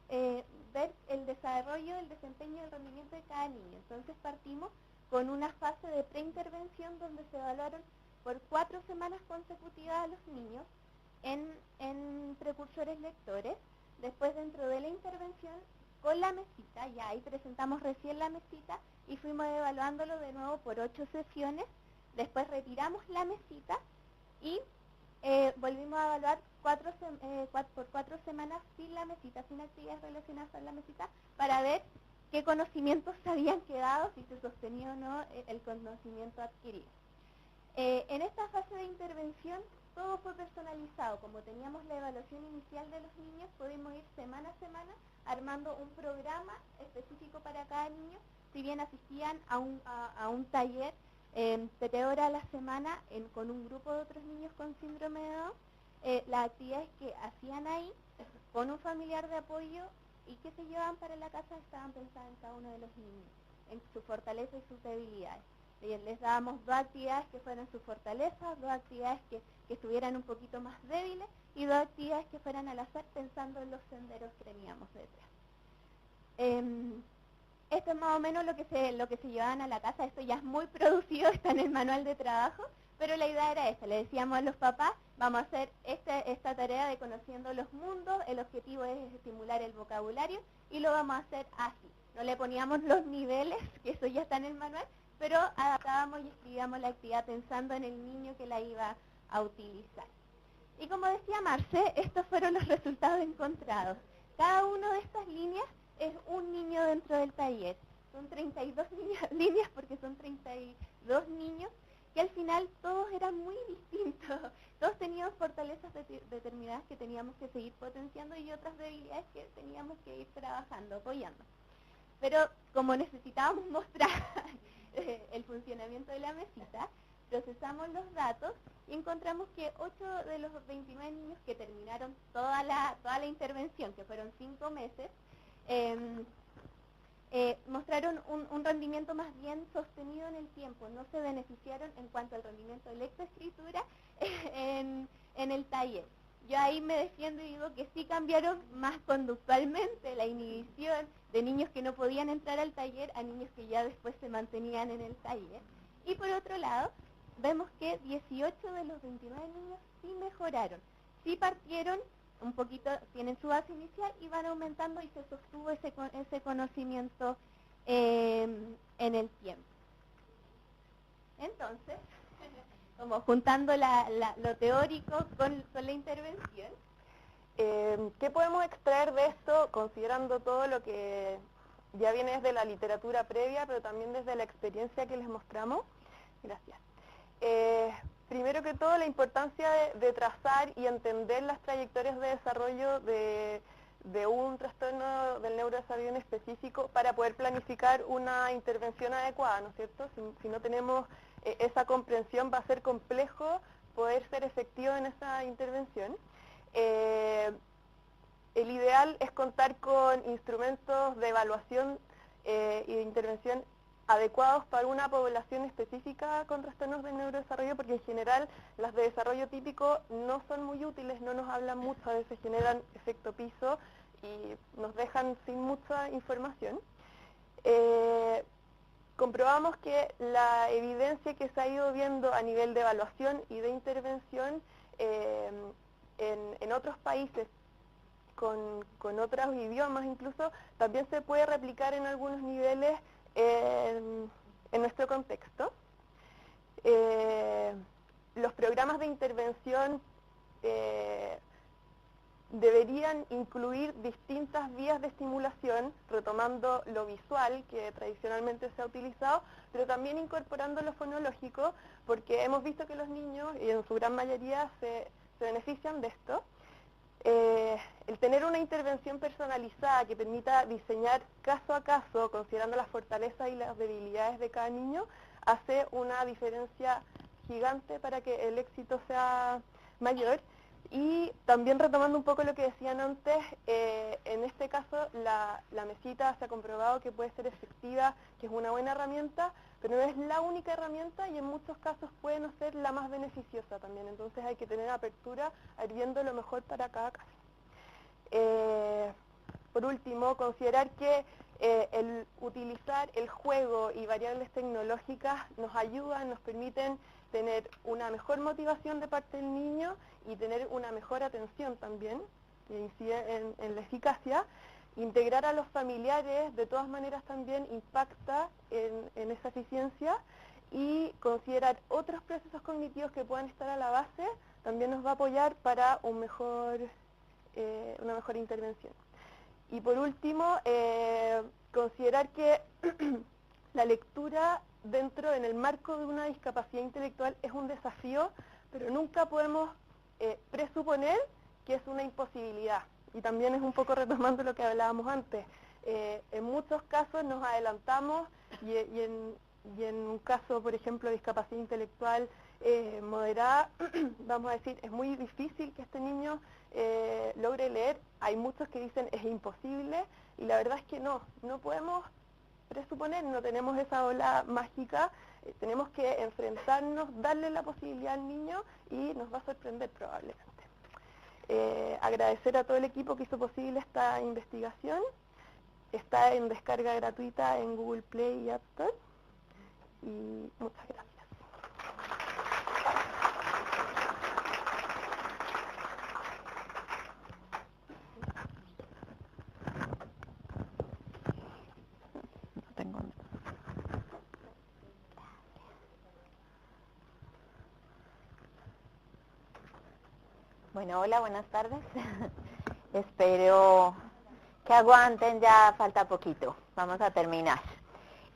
ver el desarrollo, el desempeño y el rendimiento de cada niño. Entonces partimos con una fase de preintervención donde se evaluaron por 4 semanas consecutivas a los niños en precursores lectores. Después, dentro de la intervención, con la mesita, ya ahí presentamos recién la mesita y fuimos evaluándolo de nuevo por 8 sesiones. Después retiramos la mesita y volvimos a evaluar por 4 semanas sin la mesita, sin actividades relacionadas con la mesita, para ver qué conocimientos se habían quedado, si se sostenía o no el conocimiento adquirido. En esta fase de intervención todo fue personalizado. Como teníamos la evaluación inicial de los niños, pudimos ir semana a semana armando un programa específico para cada niño. Si bien asistían a un taller de 3 horas a la semana con un grupo de otros niños con síndrome de Down, las actividades que hacían ahí con un familiar de apoyo y que se llevaban para la casa estaban pensadas en cada uno de los niños, en su fortaleza y sus debilidades. Les dábamos 2 actividades que fueran sus fortalezas, 2 actividades que estuvieran un poquito más débiles y 2 actividades que fueran al azar pensando en los senderos que teníamos detrás. Esto es más o menos lo que se llevaban a la casa. Esto ya es muy producido, está en el manual de trabajo, pero la idea era esta. Le decíamos a los papás, vamos a hacer esta tarea de conociendo los mundos, el objetivo es estimular el vocabulario y lo vamos a hacer así. No le poníamos los niveles, que eso ya está en el manual, pero adaptábamos y escribíamos la actividad pensando en el niño que la iba a utilizar. Y como decía Marce, estos fueron los resultados encontrados. Cada una de estas líneas es un niño dentro del taller. Son 32 líneas porque son 32 niños que al final todos eran muy distintos. Todos teníamos fortalezas determinadas que teníamos que seguir potenciando y otras debilidades que teníamos que ir trabajando, apoyando. Pero como necesitábamos mostrar el funcionamiento de la mesita, procesamos los datos y encontramos que 8 de los 29 niños que terminaron toda la intervención, que fueron 5 meses, mostraron un rendimiento más bien sostenido en el tiempo. No se beneficiaron en cuanto al rendimiento de lectoescritura en el taller. Yo ahí me defiendo y digo que sí cambiaron más conductualmente la inhibición de niños que no podían entrar al taller a niños que ya después se mantenían en el taller. Y por otro lado, vemos que 18 de los 29 niños sí mejoraron, sí partieron un poquito, tienen su base inicial y van aumentando y se sostuvo ese conocimiento en el tiempo. Entonces, como juntando lo teórico con la intervención. ¿Qué podemos extraer de esto, considerando todo lo que ya viene desde la literatura previa, pero también desde la experiencia que les mostramos? Gracias. Primero que todo, la importancia de trazar y entender las trayectorias de desarrollo de un trastorno del neurodesarrollo en específico para poder planificar una intervención adecuada, ¿no es cierto? Si no tenemos esa comprensión, va a ser complejo poder ser efectivo en esa intervención. El ideal es contar con instrumentos de evaluación y de intervención adecuados para una población específica con trastornos del neurodesarrollo, porque en general las de desarrollo típico no son muy útiles, no nos hablan mucho, a veces generan efecto piso y nos dejan sin mucha información. Comprobamos que la evidencia que se ha ido viendo a nivel de evaluación y de intervención en otros países con otros idiomas incluso, también se puede replicar en algunos niveles en nuestro contexto. Los programas de intervención deberían incluir distintas vías de estimulación, retomando lo visual que tradicionalmente se ha utilizado, pero también incorporando lo fonológico, porque hemos visto que los niños, y en su gran mayoría, se benefician de esto. El tener una intervención personalizada que permita diseñar caso a caso, considerando las fortalezas y las debilidades de cada niño, hace una diferencia gigante para que el éxito sea mayor. Y también retomando un poco lo que decían antes, en este caso la mesita se ha comprobado que puede ser efectiva, que es una buena herramienta, pero no es la única herramienta y en muchos casos puede no ser la más beneficiosa también. Entonces hay que tener apertura a ir viendo lo mejor para cada caso. Por último, considerar que el utilizar el juego y variables tecnológicas nos ayudan, nos permiten tener una mejor motivación de parte del niño y tener una mejor atención también, que incide en la eficacia. Integrar a los familiares de todas maneras también impacta en esa eficiencia, y considerar otros procesos cognitivos que puedan estar a la base también nos va a apoyar para una mejor intervención. Y por último, considerar que la lectura en el marco de una discapacidad intelectual es un desafío, pero nunca podemos presuponer que es una imposibilidad. Y también es un poco retomando lo que hablábamos antes. En muchos casos nos adelantamos y en un caso, por ejemplo, de discapacidad intelectual moderada, vamos a decir, es muy difícil que este niño logre leer. Hay muchos que dicen es imposible, y la verdad es que no podemos presuponer, no tenemos esa ola mágica, tenemos que enfrentarnos, darle la posibilidad al niño y nos va a sorprender probablemente. Agradecer a todo el equipo que hizo posible esta investigación. Está en descarga gratuita en Google Play y App Store. Y muchas gracias. Bueno, hola, buenas tardes. Espero que aguanten, ya falta poquito. Vamos a terminar.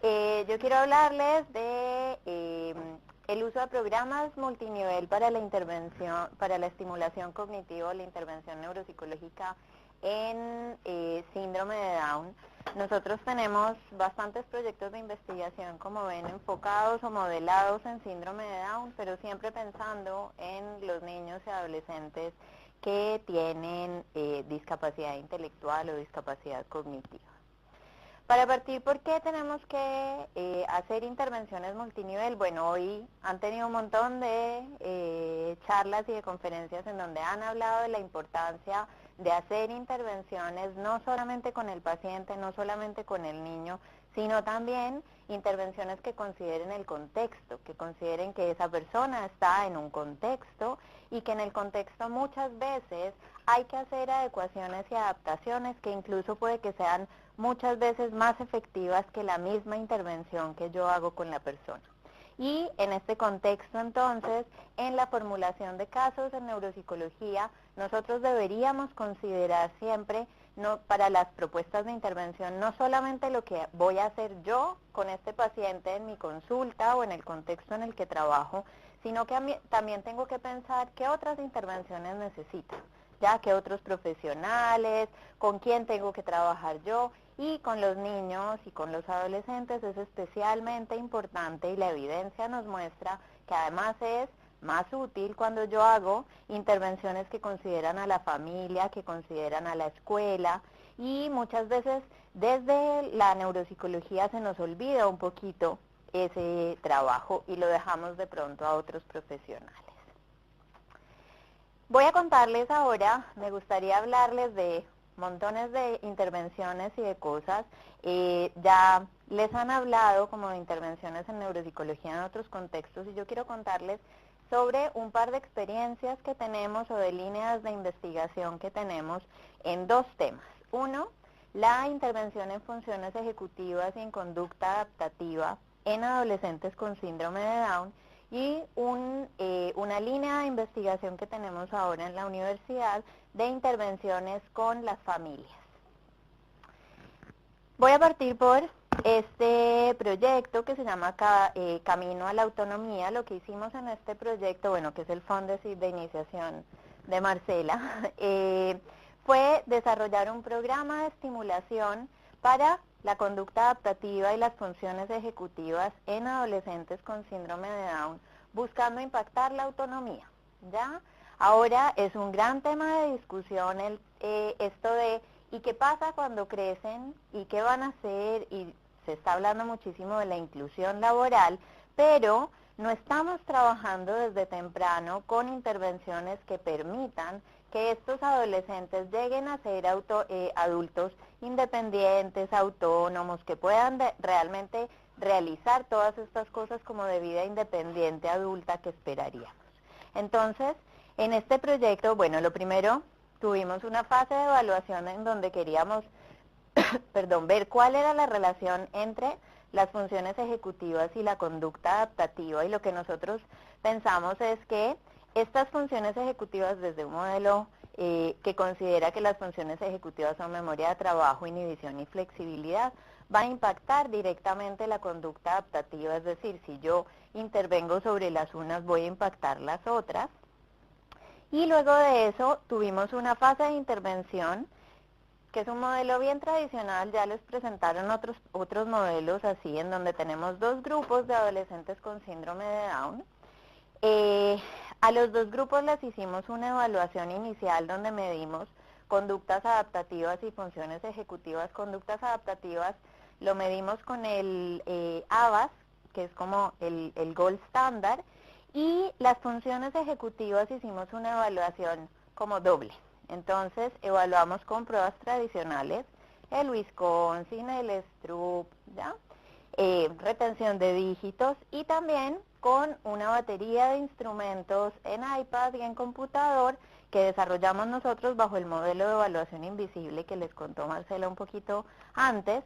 Yo quiero hablarles de el uso de programas multinivel para la intervención, para la estimulación cognitiva, la intervención neuropsicológica en síndrome de Down. Nosotros tenemos bastantes proyectos de investigación, como ven, enfocados o modelados en síndrome de Down, pero siempre pensando en los niños y adolescentes que tienen discapacidad intelectual o discapacidad cognitiva. Para partir, ¿por qué tenemos que hacer intervenciones multinivel? Bueno, hoy han tenido un montón de charlas y de conferencias en donde han hablado de la importancia de hacer intervenciones no solamente con el paciente, no solamente con el niño, sino también intervenciones que consideren el contexto, que consideren que esa persona está en un contexto y que en el contexto muchas veces hay que hacer adecuaciones y adaptaciones que incluso puede que sean muchas veces más efectivas que la misma intervención que yo hago con la persona. Y en este contexto entonces, en la formulación de casos en neuropsicología, nosotros deberíamos considerar siempre para las propuestas de intervención no solamente lo que voy a hacer yo con este paciente en mi consulta o en el contexto en el que trabajo, sino que también tengo que pensar qué otras intervenciones necesito, ya que otros profesionales, con quién tengo que trabajar yo, y con los niños y con los adolescentes es especialmente importante y la evidencia nos muestra que además es más útil cuando yo hago intervenciones que consideran a la familia, que consideran a la escuela, y muchas veces desde la neuropsicología se nos olvida un poquito ese trabajo y lo dejamos de pronto a otros profesionales. Voy a contarles ahora, me gustaría hablarles de montones de intervenciones y de cosas. Ya les han hablado como de intervenciones en neuropsicología en otros contextos y yo quiero contarles sobre un par de experiencias que tenemos o de líneas de investigación que tenemos en dos temas. Uno, la intervención en funciones ejecutivas y en conducta adaptativa en adolescentes con síndrome de Down, y una línea de investigación que tenemos ahora en la universidad de intervenciones con las familias. Voy a partir por este proyecto que se llama Camino a la Autonomía. Lo que hicimos en este proyecto, bueno, que es el Fondesit de iniciación de Marcela, fue desarrollar un programa de estimulación para la conducta adaptativa y las funciones ejecutivas en adolescentes con síndrome de Down, buscando impactar la autonomía, ¿ya? Ahora es un gran tema de discusión esto de ¿y qué pasa cuando crecen? ¿Y qué van a hacer? Y se está hablando muchísimo de la inclusión laboral, pero no estamos trabajando desde temprano con intervenciones que permitan que estos adolescentes lleguen a ser adultos independientes, autónomos, que puedan realmente realizar todas estas cosas como de vida independiente adulta que esperaríamos. Entonces, en este proyecto, bueno, lo primero, tuvimos una fase de evaluación en donde queríamos ver cuál era la relación entre las funciones ejecutivas y la conducta adaptativa, y lo que nosotros pensamos es que estas funciones ejecutivas, desde un modelo que considera que las funciones ejecutivas son memoria de trabajo, inhibición y flexibilidad, va a impactar directamente la conducta adaptativa, es decir, si yo intervengo sobre las unas, voy a impactar las otras. Y luego de eso tuvimos una fase de intervención, que es un modelo bien tradicional. Ya les presentaron otros modelos así, en donde tenemos dos grupos de adolescentes con síndrome de Down. A los dos grupos les hicimos una evaluación inicial donde medimos conductas adaptativas y funciones ejecutivas. Conductas adaptativas lo medimos con el ABAS, que es como el gold standard, y las funciones ejecutivas hicimos una evaluación como doble. Entonces evaluamos con pruebas tradicionales, el Wisconsin, el Stroop, ¿ya? Retención de dígitos, y también con una batería de instrumentos en iPad y en computador que desarrollamos nosotros bajo el modelo de evaluación invisible que les contó Marcela un poquito antes,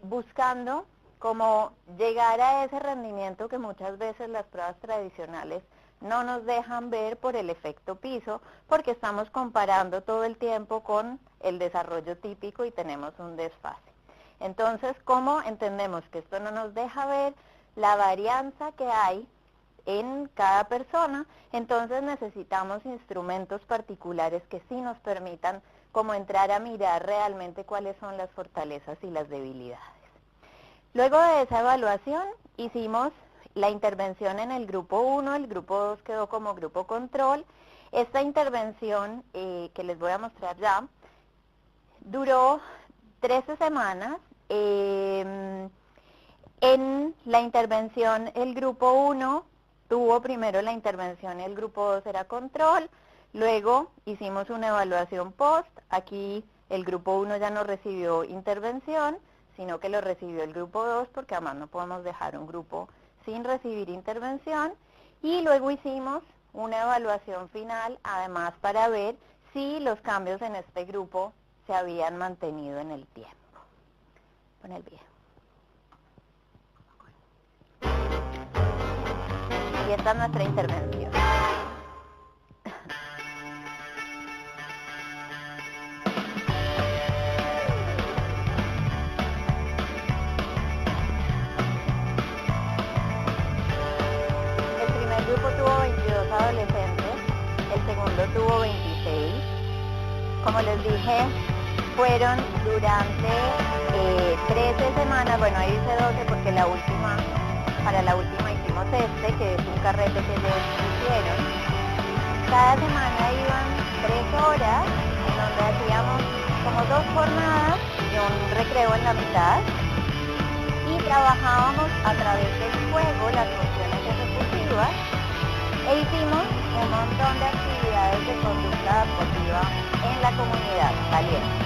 buscando cómo llegar a ese rendimiento que muchas veces las pruebas tradicionales no nos dejan ver por el efecto piso, porque estamos comparando todo el tiempo con el desarrollo típico y tenemos un desfase. Entonces, ¿cómo entendemos que esto no nos deja ver la varianza que hay en cada persona? Entonces necesitamos instrumentos particulares que sí nos permitan como entrar a mirar realmente cuáles son las fortalezas y las debilidades. Luego de esa evaluación hicimos la intervención en el grupo 1, el grupo 2 quedó como grupo control. Esta intervención que les voy a mostrar ya duró 13 semanas. En la intervención el grupo 1 tuvo primero la intervención, el grupo 2 era control, luego hicimos una evaluación post. Aquí el grupo 1 ya no recibió intervención, sino que lo recibió el grupo 2, porque además no podemos dejar un grupo sin recibir intervención, y luego hicimos una evaluación final, además para ver si los cambios en este grupo se habían mantenido en el tiempo. Pon el video. Y esta es nuestra intervención. El primer grupo tuvo 22 adolescentes, el segundo tuvo 26. Como les dije, fueron durante 13 semanas, bueno, ahí dice 12 porque para la última hicimos que es un carrete que ellos hicieron. Cada semana iban 3 horas, en donde hacíamos como 2 jornadas y un recreo en la mitad, y trabajábamos a través del juego las funciones ejecutivas, e hicimos un montón de actividades de conducta adaptativa en la comunidad caliente.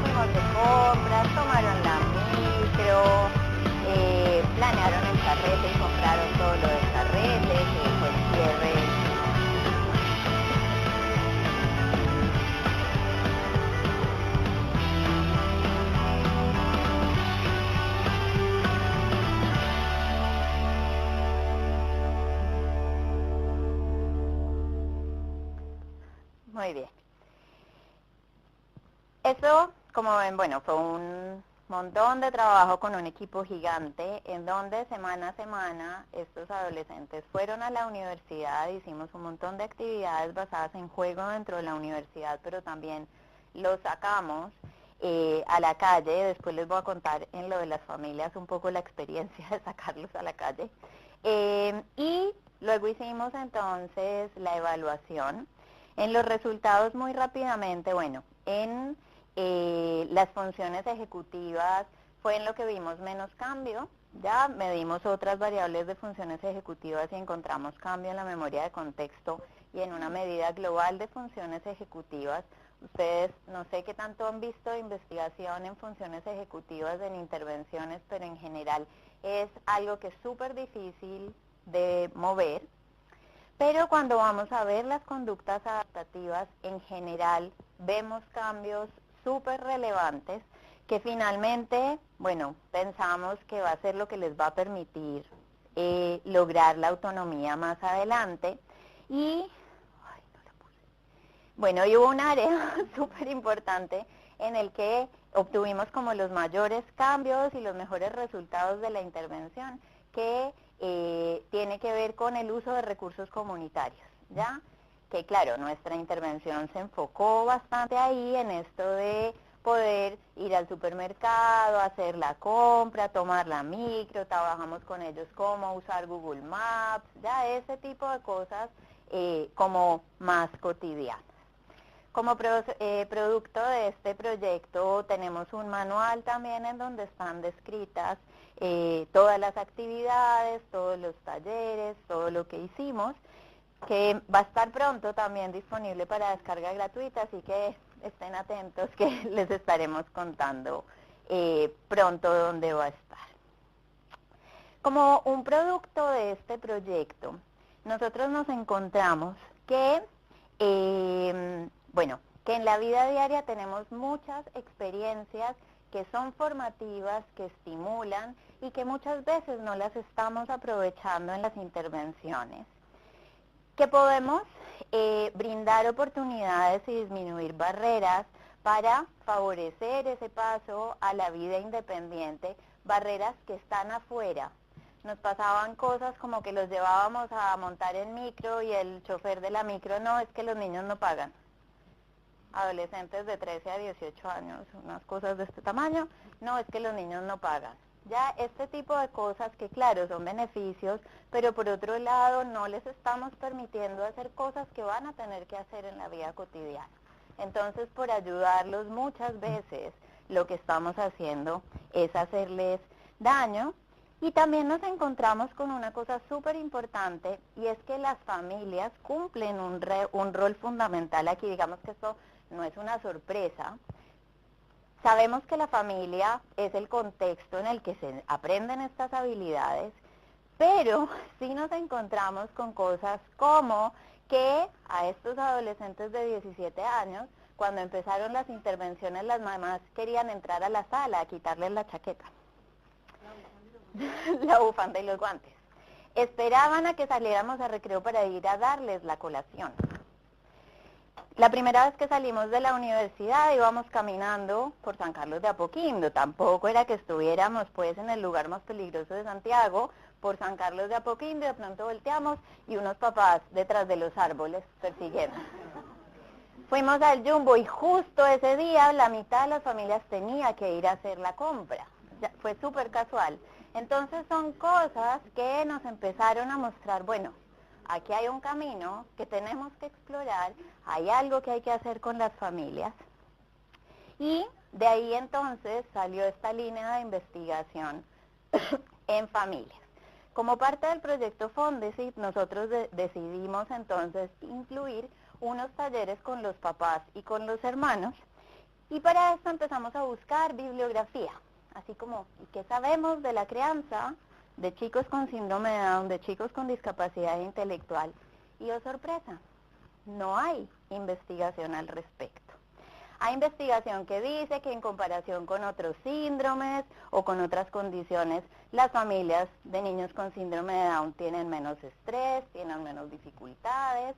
Fuimos de compras, tomaron la micro, planearon el carrete y compraron todo lo del carrete, que fue el cierre. Muy bien. Eso, como ven, bueno, fue un montón de trabajo con un equipo gigante, en donde semana a semana estos adolescentes fueron a la universidad, hicimos un montón de actividades basadas en juego dentro de la universidad, pero también los sacamos a la calle. Después les voy a contar en lo de las familias un poco la experiencia de sacarlos a la calle. Y luego hicimos entonces la evaluación. En los resultados, muy rápidamente, bueno, en las funciones ejecutivas fue en lo que vimos menos cambio. Ya medimos otras variables de funciones ejecutivas y encontramos cambio en la memoria de contexto y en una medida global de funciones ejecutivas. Ustedes no sé qué tanto han visto de investigación en funciones ejecutivas en intervenciones, pero en general es algo que es súper difícil de mover. Pero cuando vamos a ver las conductas adaptativas, en general vemos cambios súper relevantes que finalmente, bueno, pensamos que va a ser lo que les va a permitir lograr la autonomía más adelante. Y, bueno, y hubo un área súper importante en el que obtuvimos como los mayores cambios y los mejores resultados de la intervención, que tiene que ver con el uso de recursos comunitarios, ¿ya? Que claro, nuestra intervención se enfocó bastante ahí en esto de poder ir al supermercado, hacer la compra, tomar la micro, trabajamos con ellos cómo usar Google Maps, ya ese tipo de cosas como más cotidianas. Como producto de este proyecto tenemos un manual también en donde están descritas todas las actividades, todos los talleres, todo lo que hicimos, que va a estar pronto también disponible para descarga gratuita, así que estén atentos que les estaremos contando pronto dónde va a estar. Como un producto de este proyecto, nosotros nos encontramos que bueno, que en la vida diaria tenemos muchas experiencias que son formativas, que estimulan y que muchas veces no las estamos aprovechando en las intervenciones. Que podemos brindar oportunidades y disminuir barreras para favorecer ese paso a la vida independiente, barreras que están afuera. Nos pasaban cosas como que los llevábamos a montar en micro y el chofer de la micro, no, es que los niños no pagan. Adolescentes de 13 a 18 años, unas cosas de este tamaño, no, es que los niños no pagan. Ya este tipo de cosas que claro, son beneficios, pero por otro lado no les estamos permitiendo hacer cosas que van a tener que hacer en la vida cotidiana. Entonces, por ayudarlos muchas veces, lo que estamos haciendo es hacerles daño. Y también nos encontramos con una cosa súper importante, y es que las familias cumplen un rol fundamental aquí. Digamos que esto no es una sorpresa. Sabemos que la familia es el contexto en el que se aprenden estas habilidades, pero sí nos encontramos con cosas como que a estos adolescentes de 17 años, cuando empezaron las intervenciones, las mamás querían entrar a la sala a quitarles la chaqueta, la bufanda y los guantes. Esperaban a que saliéramos a recreo para ir a darles la colación. La primera vez que salimos de la universidad íbamos caminando por San Carlos de Apoquindo. Tampoco era que estuviéramos pues en el lugar más peligroso de Santiago, por San Carlos de Apoquindo, y de pronto volteamos y unos papás detrás de los árboles persiguiendo. Fuimos al Jumbo y justo ese día la mitad de las familias tenía que ir a hacer la compra. Fue súper casual. Entonces son cosas que nos empezaron a mostrar, bueno, aquí hay un camino que tenemos que explorar, hay algo que hay que hacer con las familias. Y de ahí entonces salió esta línea de investigación en familias. Como parte del proyecto Fondesit, nosotros decidimos entonces incluir unos talleres con los papás y con los hermanos, y para esto empezamos a buscar bibliografía, así como, ¿qué sabemos de la crianza de chicos con síndrome de Down, de chicos con discapacidad intelectual? Y oh sorpresa, no hay investigación al respecto. Hay investigación que dice que en comparación con otros síndromes o con otras condiciones, las familias de niños con síndrome de Down tienen menos estrés, tienen menos dificultades,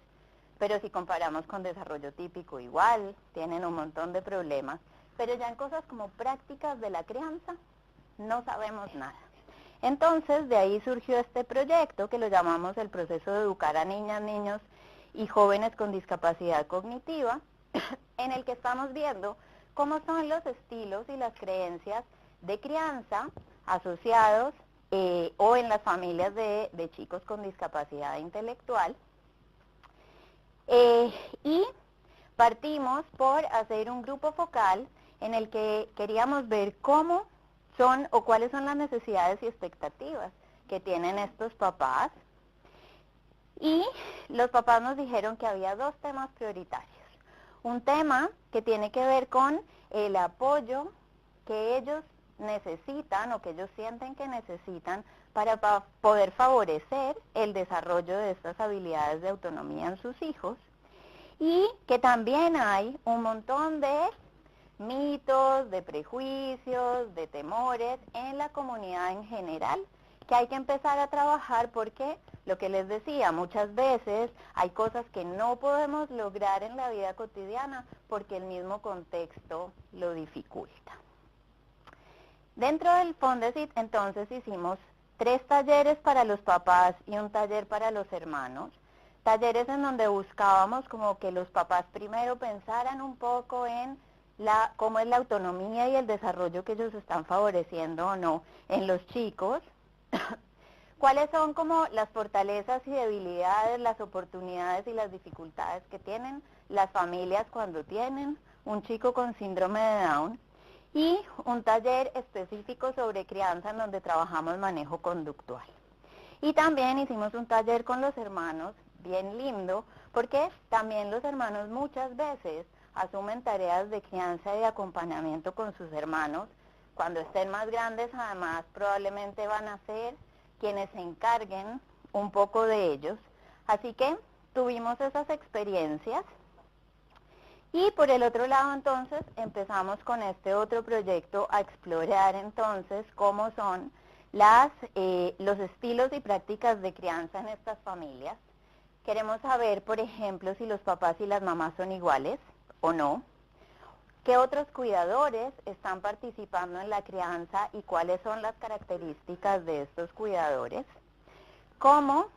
pero si comparamos con desarrollo típico igual, tienen un montón de problemas. Pero ya en cosas como prácticas de la crianza, no sabemos nada. Entonces, de ahí surgió este proyecto que lo llamamos el proceso de educar a niñas, niños y jóvenes con discapacidad cognitiva, en el que estamos viendo cómo son los estilos y las creencias de crianza asociados o en las familias de chicos con discapacidad intelectual. Y partimos por hacer un grupo focal en el que queríamos ver cómo son o cuáles son las necesidades y expectativas que tienen estos papás. Y los papás nos dijeron que había dos temas prioritarios. Un tema que tiene que ver con el apoyo que ellos necesitan o que ellos sienten que necesitan para poder favorecer el desarrollo de estas habilidades de autonomía en sus hijos, y que también hay un montón de mitos, de prejuicios, de temores en la comunidad en general, que hay que empezar a trabajar porque, lo que les decía, muchas veces hay cosas que no podemos lograr en la vida cotidiana porque el mismo contexto lo dificulta. Dentro del Fondesit, entonces, hicimos 3 talleres para los papás y un taller para los hermanos. Talleres en donde buscábamos como que los papás primero pensaran un poco en cómo es la autonomía y el desarrollo que ellos están favoreciendo o no en los chicos. ¿Cuáles son como las fortalezas y debilidades, las oportunidades y las dificultades que tienen las familias cuando tienen un chico con síndrome de Down? Y un taller específico sobre crianza en donde trabajamos manejo conductual. Y también hicimos un taller con los hermanos, bien lindo, porque también los hermanos muchas veces asumen tareas de crianza y de acompañamiento con sus hermanos. Cuando estén más grandes, además, probablemente van a ser quienes se encarguen un poco de ellos. Así que tuvimos esas experiencias. Y por el otro lado, entonces, empezamos con este otro proyecto a explorar, entonces, cómo son los estilos y prácticas de crianza en estas familias. Queremos saber, por ejemplo, si los papás y las mamás son iguales o no. ¿Qué otros cuidadores están participando en la crianza y cuáles son las características de estos cuidadores? ¿Cómo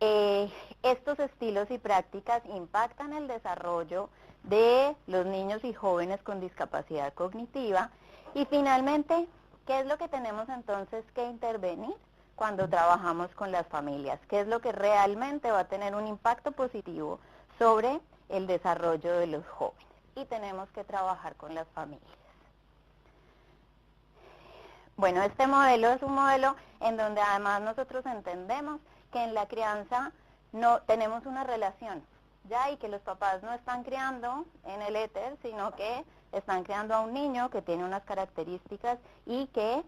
estos estilos y prácticas impactan el desarrollo de los niños y jóvenes con discapacidad cognitiva? Y finalmente, ¿qué es lo que tenemos entonces que intervenir cuando trabajamos con las familias? ¿Qué es lo que realmente va a tener un impacto positivo sobre el desarrollo de los jóvenes? Y tenemos que trabajar con las familias. Bueno, este modelo es un modelo en donde además nosotros entendemos que en la crianza no tenemos una relación, ¿ya? Y que los papás no están criando en el éter, sino que están criando a un niño que tiene unas características y que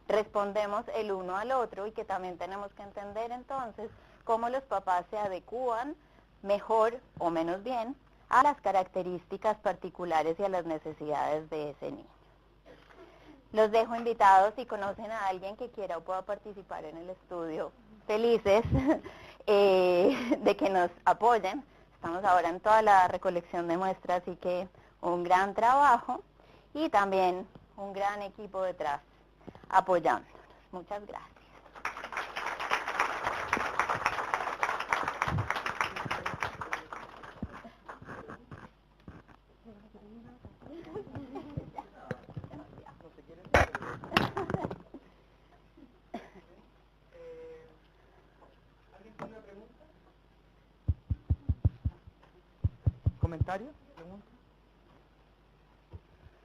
respondemos el uno al otro, y que también tenemos que entender entonces cómo los papás se adecúan mejor o menos bien a las características particulares y a las necesidades de ese niño. Los dejo invitados, si conocen a alguien que quiera o pueda participar en el estudio, felices de que nos apoyen. Estamos ahora en toda la recolección de muestras, así que un gran trabajo y también un gran equipo detrás apoyándonos. Muchas gracias. ¿Comentarios? ¿Preguntas?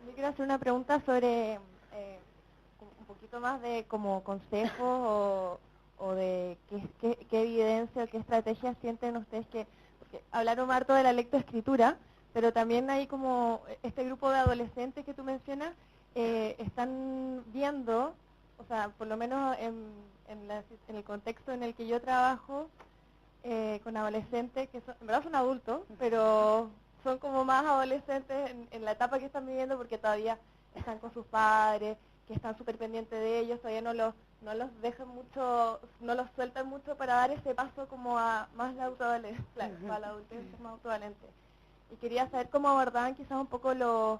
Yo quiero hacer una pregunta sobre un poquito más de como consejos o de qué evidencia o qué estrategias sienten ustedes porque hablaron harto de la lectoescritura, pero también hay como este grupo de adolescentes que tú mencionas, están viendo, o sea, por lo menos en el contexto en el que yo trabajo, con adolescentes que en verdad son adultos, pero son como más adolescentes en la etapa que están viviendo, porque todavía están con sus padres, que están súper pendientes de ellos, todavía no los dejan mucho, no los sueltan mucho para dar ese paso como a más la autoadolescencia, a la adultez más autovalente. Y quería saber cómo abordaban quizás un poco los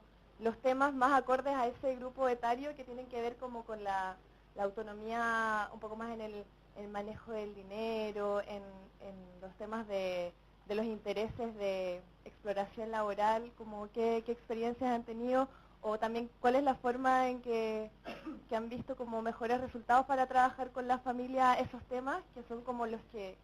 temas más acordes a ese grupo etario, que tienen que ver como con la autonomía un poco más en el manejo del dinero, en los temas de los intereses de exploración laboral, como qué experiencias han tenido, o también cuál es la forma en que han visto como mejores resultados para trabajar con la familia esos temas, que son como los que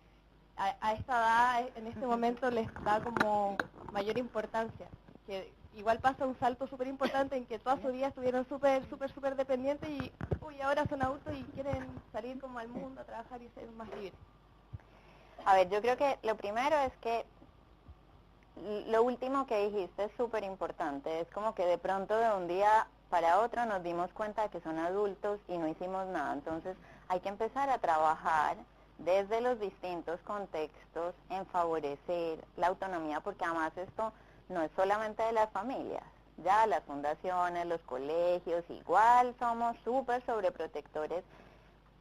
a esta edad, en este momento, les da como mayor importancia. Que igual pasa un salto súper importante en que toda su vida estuvieron súper dependientes y ahora son adultos y quieren salir como al mundo a trabajar y ser más libres. A ver, yo creo que lo primero es que lo último que dijiste es súper importante. Es como que de pronto de un día para otro nos dimos cuenta de que son adultos y no hicimos nada. Entonces hay que empezar a trabajar desde los distintos contextos en favorecer la autonomía, porque además esto no es solamente de las familias. Ya las fundaciones, los colegios, igual somos súper sobreprotectores,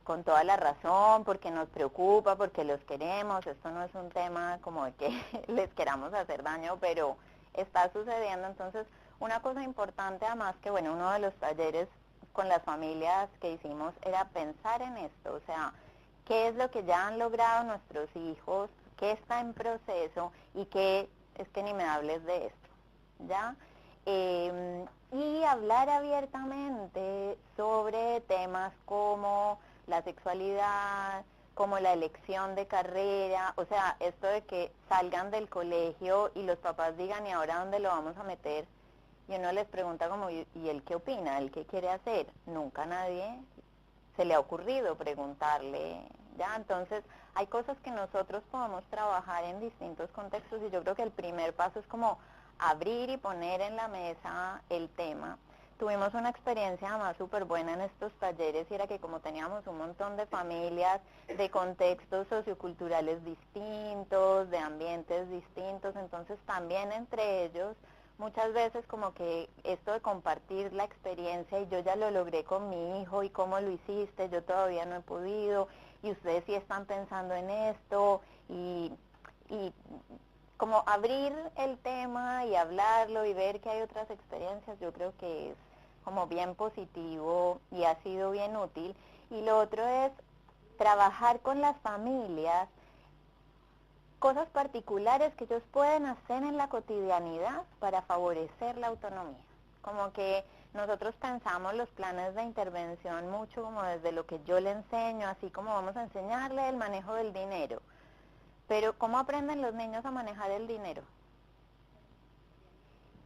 con toda la razón, porque nos preocupa, porque los queremos. Esto no es un tema como de que les queramos hacer daño, pero está sucediendo. Entonces, una cosa importante además que, bueno, uno de los talleres con las familias que hicimos era pensar en esto, o sea, qué es lo que ya han logrado nuestros hijos, qué está en proceso y qué es que ni me hables de esto, ¿ya? Y hablar abiertamente sobre temas como la sexualidad, como la elección de carrera, o sea, esto de que salgan del colegio y los papás digan, ¿y ahora dónde lo vamos a meter? Y uno les pregunta como, ¿y él qué opina? ¿Él qué quiere hacer? Nunca a nadie se le ha ocurrido preguntarle, ¿ya? Entonces, hay cosas que nosotros podemos trabajar en distintos contextos, y yo creo que el primer paso es como abrir y poner en la mesa el tema. Tuvimos una experiencia además súper buena en estos talleres, y era que como teníamos un montón de familias de contextos socioculturales distintos, de ambientes distintos, entonces también entre ellos muchas veces como que esto de compartir la experiencia, y yo ya lo logré con mi hijo, y cómo lo hiciste, yo todavía no he podido, y ustedes sí están pensando en esto, y como abrir el tema y hablarlo y ver que hay otras experiencias, yo creo que es como bien positivo y ha sido bien útil. Y lo otro es trabajar con las familias cosas particulares que ellos pueden hacer en la cotidianidad para favorecer la autonomía. Como que nosotros pensamos los planes de intervención mucho como desde lo que yo le enseño, así como vamos a enseñarle el manejo del dinero. Pero ¿cómo aprenden los niños a manejar el dinero?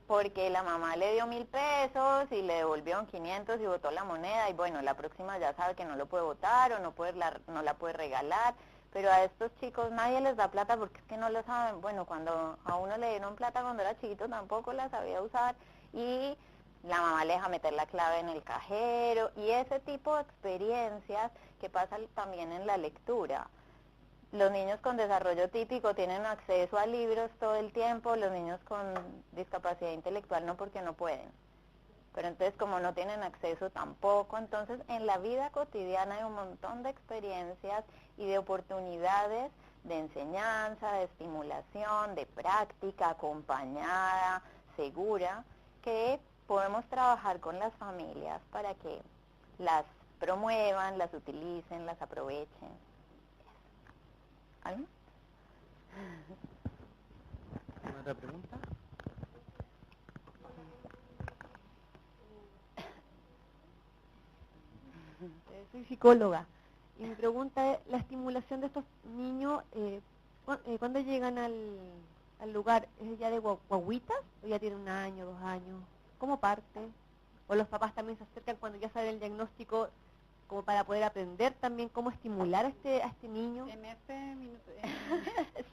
porque la mamá le dio 1.000 pesos y le devolvieron 500 y botó la moneda y bueno, la próxima ya sabe que no lo puede botar o no la puede regalar, pero a estos chicos nadie les da plata porque es que no lo saben. Bueno, cuando a uno le dieron plata cuando era chiquito tampoco la sabía usar y la mamá le deja meter la clave en el cajero y ese tipo de experiencias que pasan también en la lectura. Los niños con desarrollo típico tienen acceso a libros todo el tiempo, los niños con discapacidad intelectual no, porque no pueden. Pero entonces como no tienen acceso tampoco, entonces en la vida cotidiana hay un montón de experiencias y de oportunidades de enseñanza, de estimulación, de práctica acompañada, segura, que podemos trabajar con las familias para que las promuevan, las utilicen, las aprovechen. ¿Algo? ¿Alguna otra pregunta? Soy psicóloga y mi pregunta es, la estimulación de estos niños, ¿cuándo llegan al lugar? ¿Es ya de guaguitas o ya tienen 1 año, 2 años? ¿Cómo parte? ¿O los papás también se acercan cuando ya saben el diagnóstico como para poder aprender también cómo estimular a este niño? En este minuto.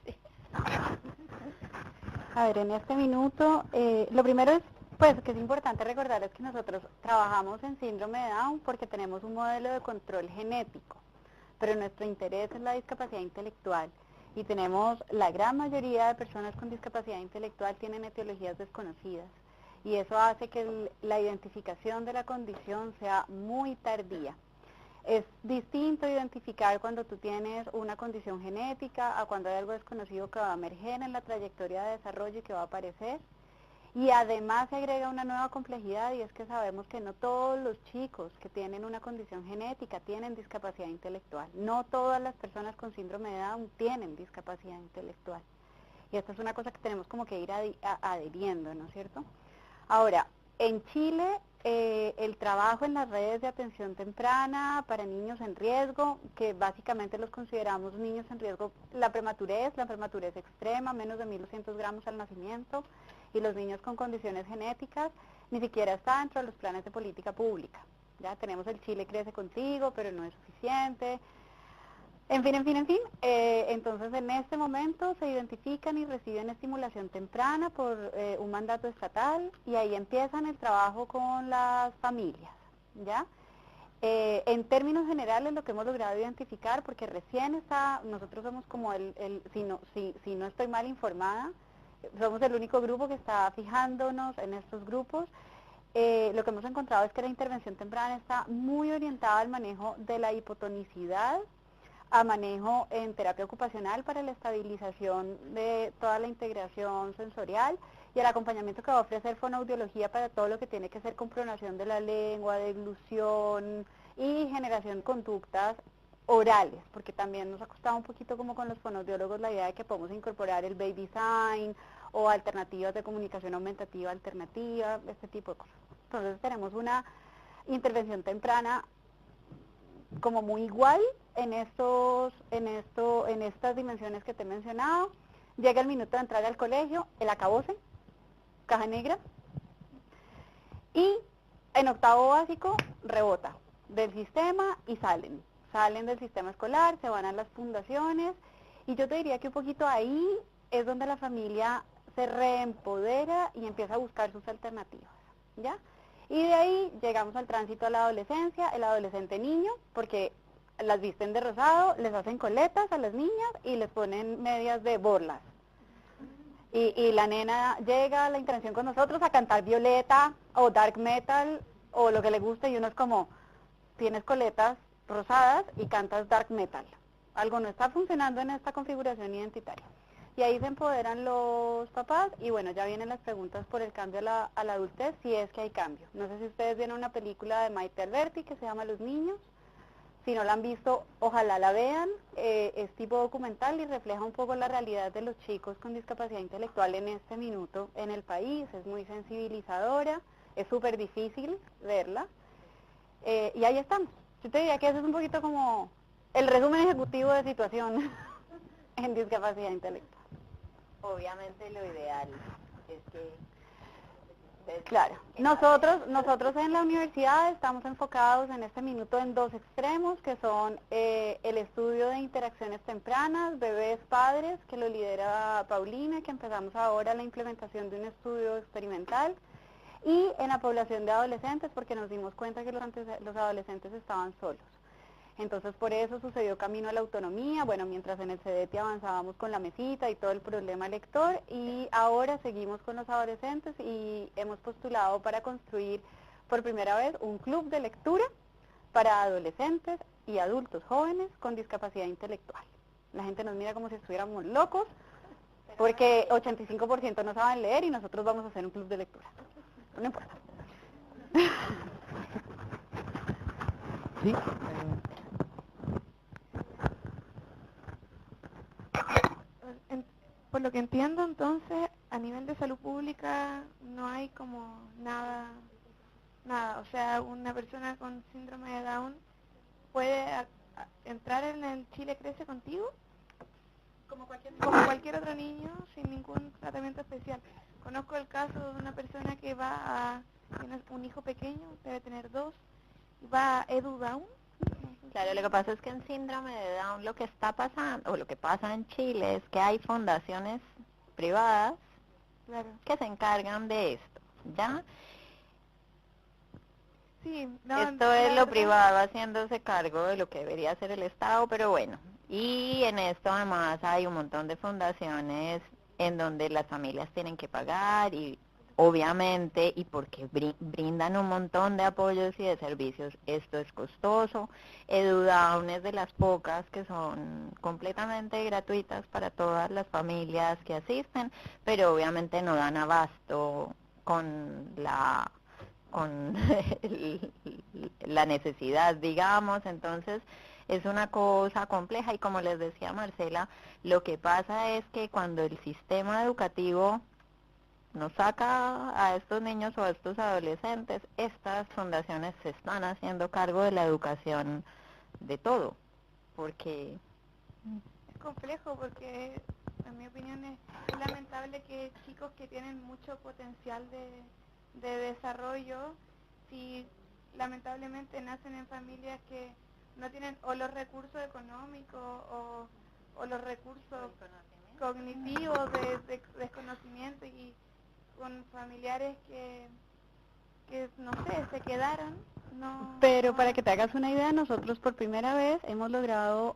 Sí. A ver, en este minuto, lo primero es, pues, que es importante recordar es que nosotros trabajamos en síndrome de Down porque tenemos un modelo de control genético, pero nuestro interés es la discapacidad intelectual y tenemos, la gran mayoría de personas con discapacidad intelectual tienen etiologías desconocidas y eso hace que la identificación de la condición sea muy tardía. Es distinto identificar cuando tú tienes una condición genética a cuando hay algo desconocido que va a emerger en la trayectoria de desarrollo y que va a aparecer. Y además se agrega una nueva complejidad y es que sabemos que no todos los chicos que tienen una condición genética tienen discapacidad intelectual. No todas las personas con síndrome de Down tienen discapacidad intelectual. Y esto es una cosa que tenemos como que ir adhiriendo, ¿no es cierto? Ahora, en Chile, el trabajo en las redes de atención temprana para niños en riesgo, que básicamente los consideramos niños en riesgo, la prematurez extrema, menos de 1.200 gramos al nacimiento, y los niños con condiciones genéticas, ni siquiera está dentro de los planes de política pública. Ya tenemos el Chile Crece Contigo, pero no es suficiente. En fin, entonces en este momento se identifican y reciben estimulación temprana por un mandato estatal y ahí empiezan el trabajo con las familias, ¿ya? En términos generales lo que hemos logrado identificar, porque recién está, nosotros somos como si no estoy mal informada, somos el único grupo que está fijándonos en estos grupos. Lo que hemos encontrado es que la intervención temprana está muy orientada al manejo de la hipotonicidad, a manejo en terapia ocupacional para la estabilización de toda la integración sensorial y el acompañamiento que va a ofrecer fonoaudiología para todo lo que tiene que ser con pronación de la lengua, deglución y generación de conductas orales, porque también nos ha costado un poquito como con los fonoaudiólogos la idea de que podemos incorporar el baby sign o alternativas de comunicación aumentativa alternativa, este tipo de cosas. Entonces tenemos una intervención temprana como muy igual en estas dimensiones que te he mencionado. Llega el minuto de entrar al colegio, el acabose, caja negra, y en octavo básico rebota del sistema y salen del sistema escolar, se van a las fundaciones, y yo te diría que un poquito ahí es donde la familia se reempodera y empieza a buscar sus alternativas, ¿ya? Y de ahí llegamos al tránsito a la adolescencia, el adolescente niño, porque las visten de rosado, les hacen coletas a las niñas y les ponen medias de borlas. Y la nena llega a la intervención con nosotros a cantar violeta o dark metal o lo que le guste y uno es como, tienes coletas rosadas y cantas dark metal. Algo no está funcionando en esta configuración identitaria. Y ahí se empoderan los papás y bueno, ya vienen las preguntas por el cambio a la adultez, si es que hay cambio. No sé si ustedes vieron una película de Maite Alberti que se llama Los Niños. Si no la han visto, ojalá la vean. Es tipo documental y refleja un poco la realidad de los chicos con discapacidad intelectual en este minuto en el país. Es muy sensibilizadora, es súper difícil verla. Y ahí estamos. Yo te diría que eso es un poquito como el resumen ejecutivo de situación en discapacidad intelectual. Obviamente lo ideal es que Claro, nosotros en la universidad estamos enfocados en este minuto en dos extremos, que son el estudio de interacciones tempranas, bebés padres, que lo lidera Paulina, que empezamos ahora la implementación de un estudio experimental, y en la población de adolescentes, porque nos dimos cuenta que los adolescentes estaban solos. Entonces por eso sucedió Camino a la Autonomía, bueno, mientras en el CEDETI avanzábamos con la mesita y todo el problema lector, y ahora seguimos con los adolescentes y hemos postulado para construir por primera vez un club de lectura para adolescentes y adultos jóvenes con discapacidad intelectual. La gente nos mira como si estuviéramos locos, porque 85% no saben leer y nosotros vamos a hacer un club de lectura. No importa. Sí. Por lo que entiendo, entonces, a nivel de salud pública no hay como nada, o sea, una persona con síndrome de Down puede entrar en el Chile Crece Contigo como cualquier otro niño sin ningún tratamiento especial. Conozco el caso de una persona que tiene un hijo pequeño, debe tener 2, y va a Edu Down. Claro, lo que pasa es que en síndrome de Down lo que está pasando, o lo que pasa en Chile, es que hay fundaciones privadas que se encargan de esto, ¿ya? Sí, esto es lo privado haciéndose cargo de lo que debería hacer el Estado, pero bueno. Y en esto además hay un montón de fundaciones en donde las familias tienen que pagar y obviamente, y porque brindan un montón de apoyos y de servicios, esto es costoso. EduDown es de las pocas que son completamente gratuitas para todas las familias que asisten, pero obviamente no dan abasto con la necesidad, digamos. Entonces es una cosa compleja y como les decía Marcela, lo que pasa es que cuando el sistema educativo nos saca a estos niños o a estos adolescentes, estas fundaciones se están haciendo cargo de la educación de todo, porque es complejo, porque en mi opinión es lamentable que chicos que tienen mucho potencial de desarrollo, si lamentablemente nacen en familias que no tienen o los recursos económicos o los recursos cognitivos de desconocimiento, y con familiares que no sé, se quedaron. Pero para que te hagas una idea, nosotros por primera vez hemos logrado,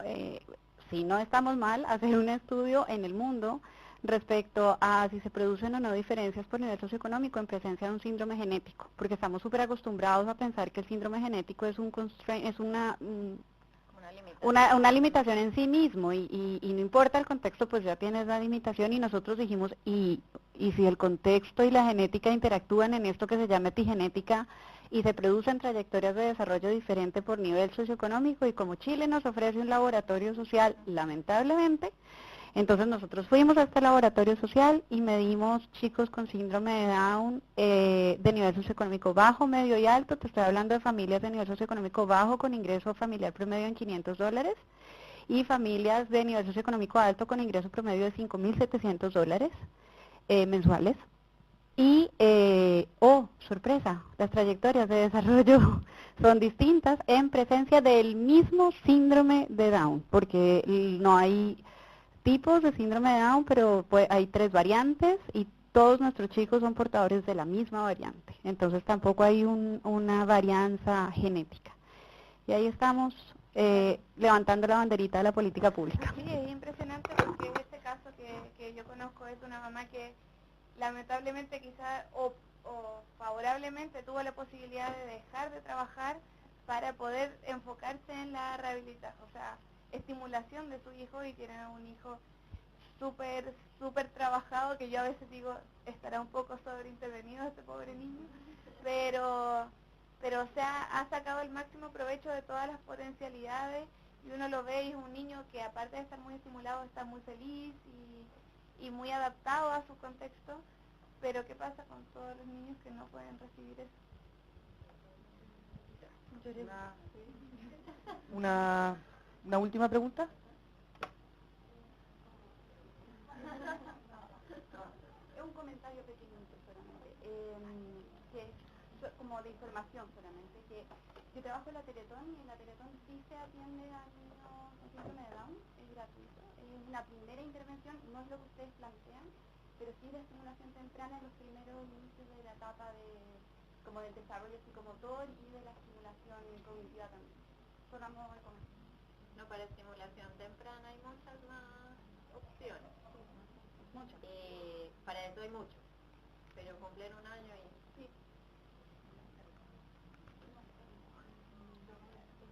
si no estamos mal, hacer un estudio en el mundo respecto a si se producen o no diferencias por nivel socioeconómico en presencia de un síndrome genético, porque estamos súper acostumbrados a pensar que el síndrome genético es una limitación en sí mismo, y no importa el contexto, pues ya tienes la limitación, y nosotros dijimos, y si el contexto y la genética interactúan en esto que se llama epigenética y se producen trayectorias de desarrollo diferente por nivel socioeconómico, y como Chile nos ofrece un laboratorio social, lamentablemente, entonces nosotros fuimos a este laboratorio social y medimos chicos con síndrome de Down de nivel socioeconómico bajo, medio y alto. Te estoy hablando de familias de nivel socioeconómico bajo con ingreso familiar promedio en $500 y familias de nivel socioeconómico alto con ingreso promedio de $5.700 mensuales. Y, sorpresa, las trayectorias de desarrollo son distintas en presencia del mismo síndrome de Down, porque no hay tipos de síndrome de Down, pero hay 3 variantes y todos nuestros chicos son portadores de la misma variante. Entonces tampoco hay una varianza genética. Y ahí estamos levantando la banderita de la política pública. Sí, es impresionante, porque este caso que yo conozco es una mamá que lamentablemente quizás o favorablemente tuvo la posibilidad de dejar de trabajar para poder enfocarse en la rehabilitación, o sea, estimulación de su hijo, y tiene un hijo súper trabajado, que yo a veces digo, estará un poco sobreintervenido este pobre niño, pero o sea, ha sacado el máximo provecho de todas las potencialidades, y uno lo ve y es un niño que, aparte de estar muy estimulado, está muy feliz y muy adaptado a su contexto. Pero ¿qué pasa con todos los niños que no pueden recibir eso? Una última pregunta. Es un comentario pequeño solamente. información solamente, que yo trabajo en la Teletón y en la Teletón sí se atiende a niños con síndrome de Down, es gratuito, es una primera intervención, no es lo que ustedes plantean, pero sí de estimulación temprana en los primeros inicios de la etapa como del desarrollo psicomotor y de la estimulación cognitiva también. Solo vamos a ver. No, para estimulación temprana hay muchas más opciones. Muchas. Para eso hay mucho, pero cumplen un año y... Sí.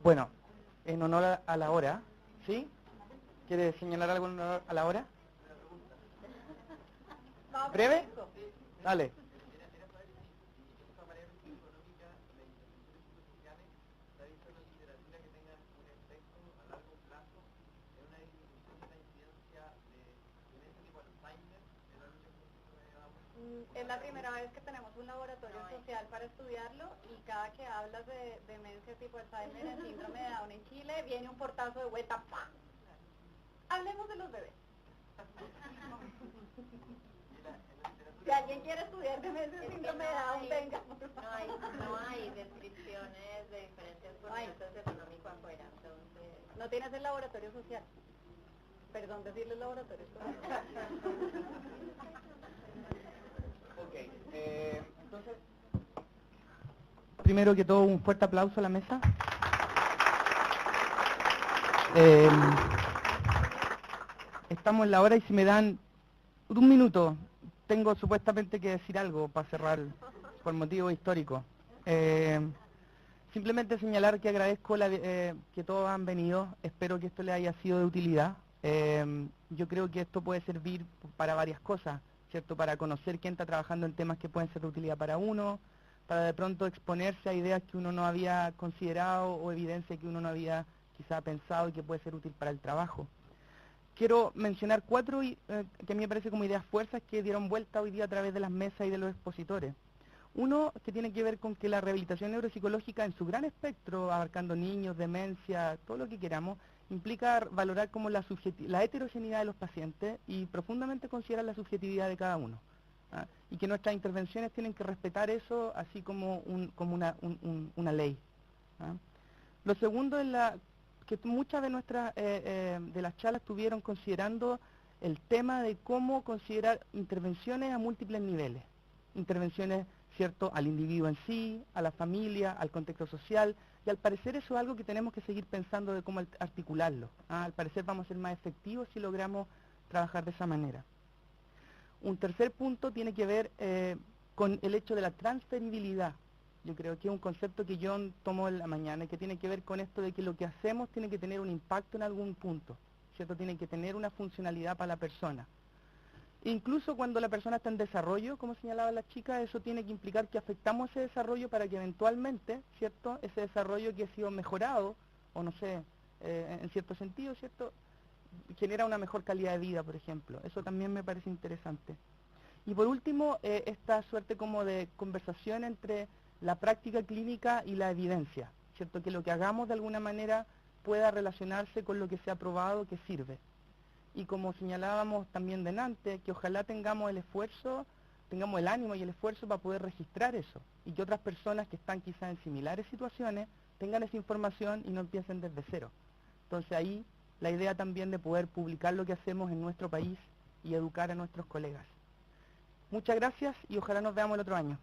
Bueno, en honor a la hora, ¿sí? ¿Quiere señalar algo en honor a la hora? ¿Breve? Dale. Es la primera vez que tenemos un laboratorio social para estudiarlo y cada que hablas de demencia tipo Alzheimer en síndrome de Down en Chile, viene un portazo de vuelta, ¡pam! Hablemos de los bebés. Si alguien quiere estudiar demencia en síndrome de Down, venga. No hay descripciones de diferentes procesos económicos afuera, entonces... No tienes el laboratorio social. Perdón decirle laboratorio social. Entonces, primero que todo, un fuerte aplauso a la mesa. Estamos en la hora y si me dan un minuto, tengo supuestamente que decir algo para cerrar por motivo histórico. Simplemente señalar que agradezco que todos han venido, espero que esto les haya sido de utilidad. Yo creo que esto puede servir para varias cosas, ¿cierto? Para conocer quién está trabajando en temas que pueden ser de utilidad para uno, para de pronto exponerse a ideas que uno no había considerado o evidencia que uno no había quizá pensado y que puede ser útil para el trabajo. Quiero mencionar 4 que a mí me parece como ideas fuerzas que dieron vuelta hoy día a través de las mesas y de los expositores. Uno que tiene que ver con que la rehabilitación neuropsicológica en su gran espectro, abarcando niños, demencia, todo lo que queramos, implica valorar como la heterogeneidad de los pacientes y profundamente considerar la subjetividad de cada uno. Y que nuestras intervenciones tienen que respetar eso así como una ley. Lo segundo es que muchas de nuestras de las charlas estuvieron considerando el tema de cómo considerar intervenciones a múltiples niveles. Intervenciones, ¿cierto?, al individuo en sí, a la familia, al contexto social, y al parecer eso es algo que tenemos que seguir pensando de cómo articularlo. Al parecer vamos a ser más efectivos si logramos trabajar de esa manera. Un tercer punto tiene que ver con el hecho de la transferibilidad. Yo creo que es un concepto que John tomó en la mañana y que tiene que ver con esto de que lo que hacemos tiene que tener un impacto en algún punto, ¿cierto? Tiene que tener una funcionalidad para la persona. Incluso cuando la persona está en desarrollo, como señalaba la chica, eso tiene que implicar que afectamos ese desarrollo para que eventualmente, ¿cierto?, ese desarrollo que ha sido mejorado, o no sé, en cierto sentido, ¿cierto?, genera una mejor calidad de vida, por ejemplo. Eso también me parece interesante. Y por último, esta suerte como de conversación entre la práctica clínica y la evidencia, ¿cierto?, que lo que hagamos de alguna manera pueda relacionarse con lo que se ha probado que sirve. Y como señalábamos también delante, que ojalá tengamos el esfuerzo, tengamos el ánimo y el esfuerzo para poder registrar eso, y que otras personas que están quizás en similares situaciones tengan esa información y no empiecen desde cero. Entonces ahí la idea también de poder publicar lo que hacemos en nuestro país y educar a nuestros colegas. Muchas gracias y ojalá nos veamos el otro año.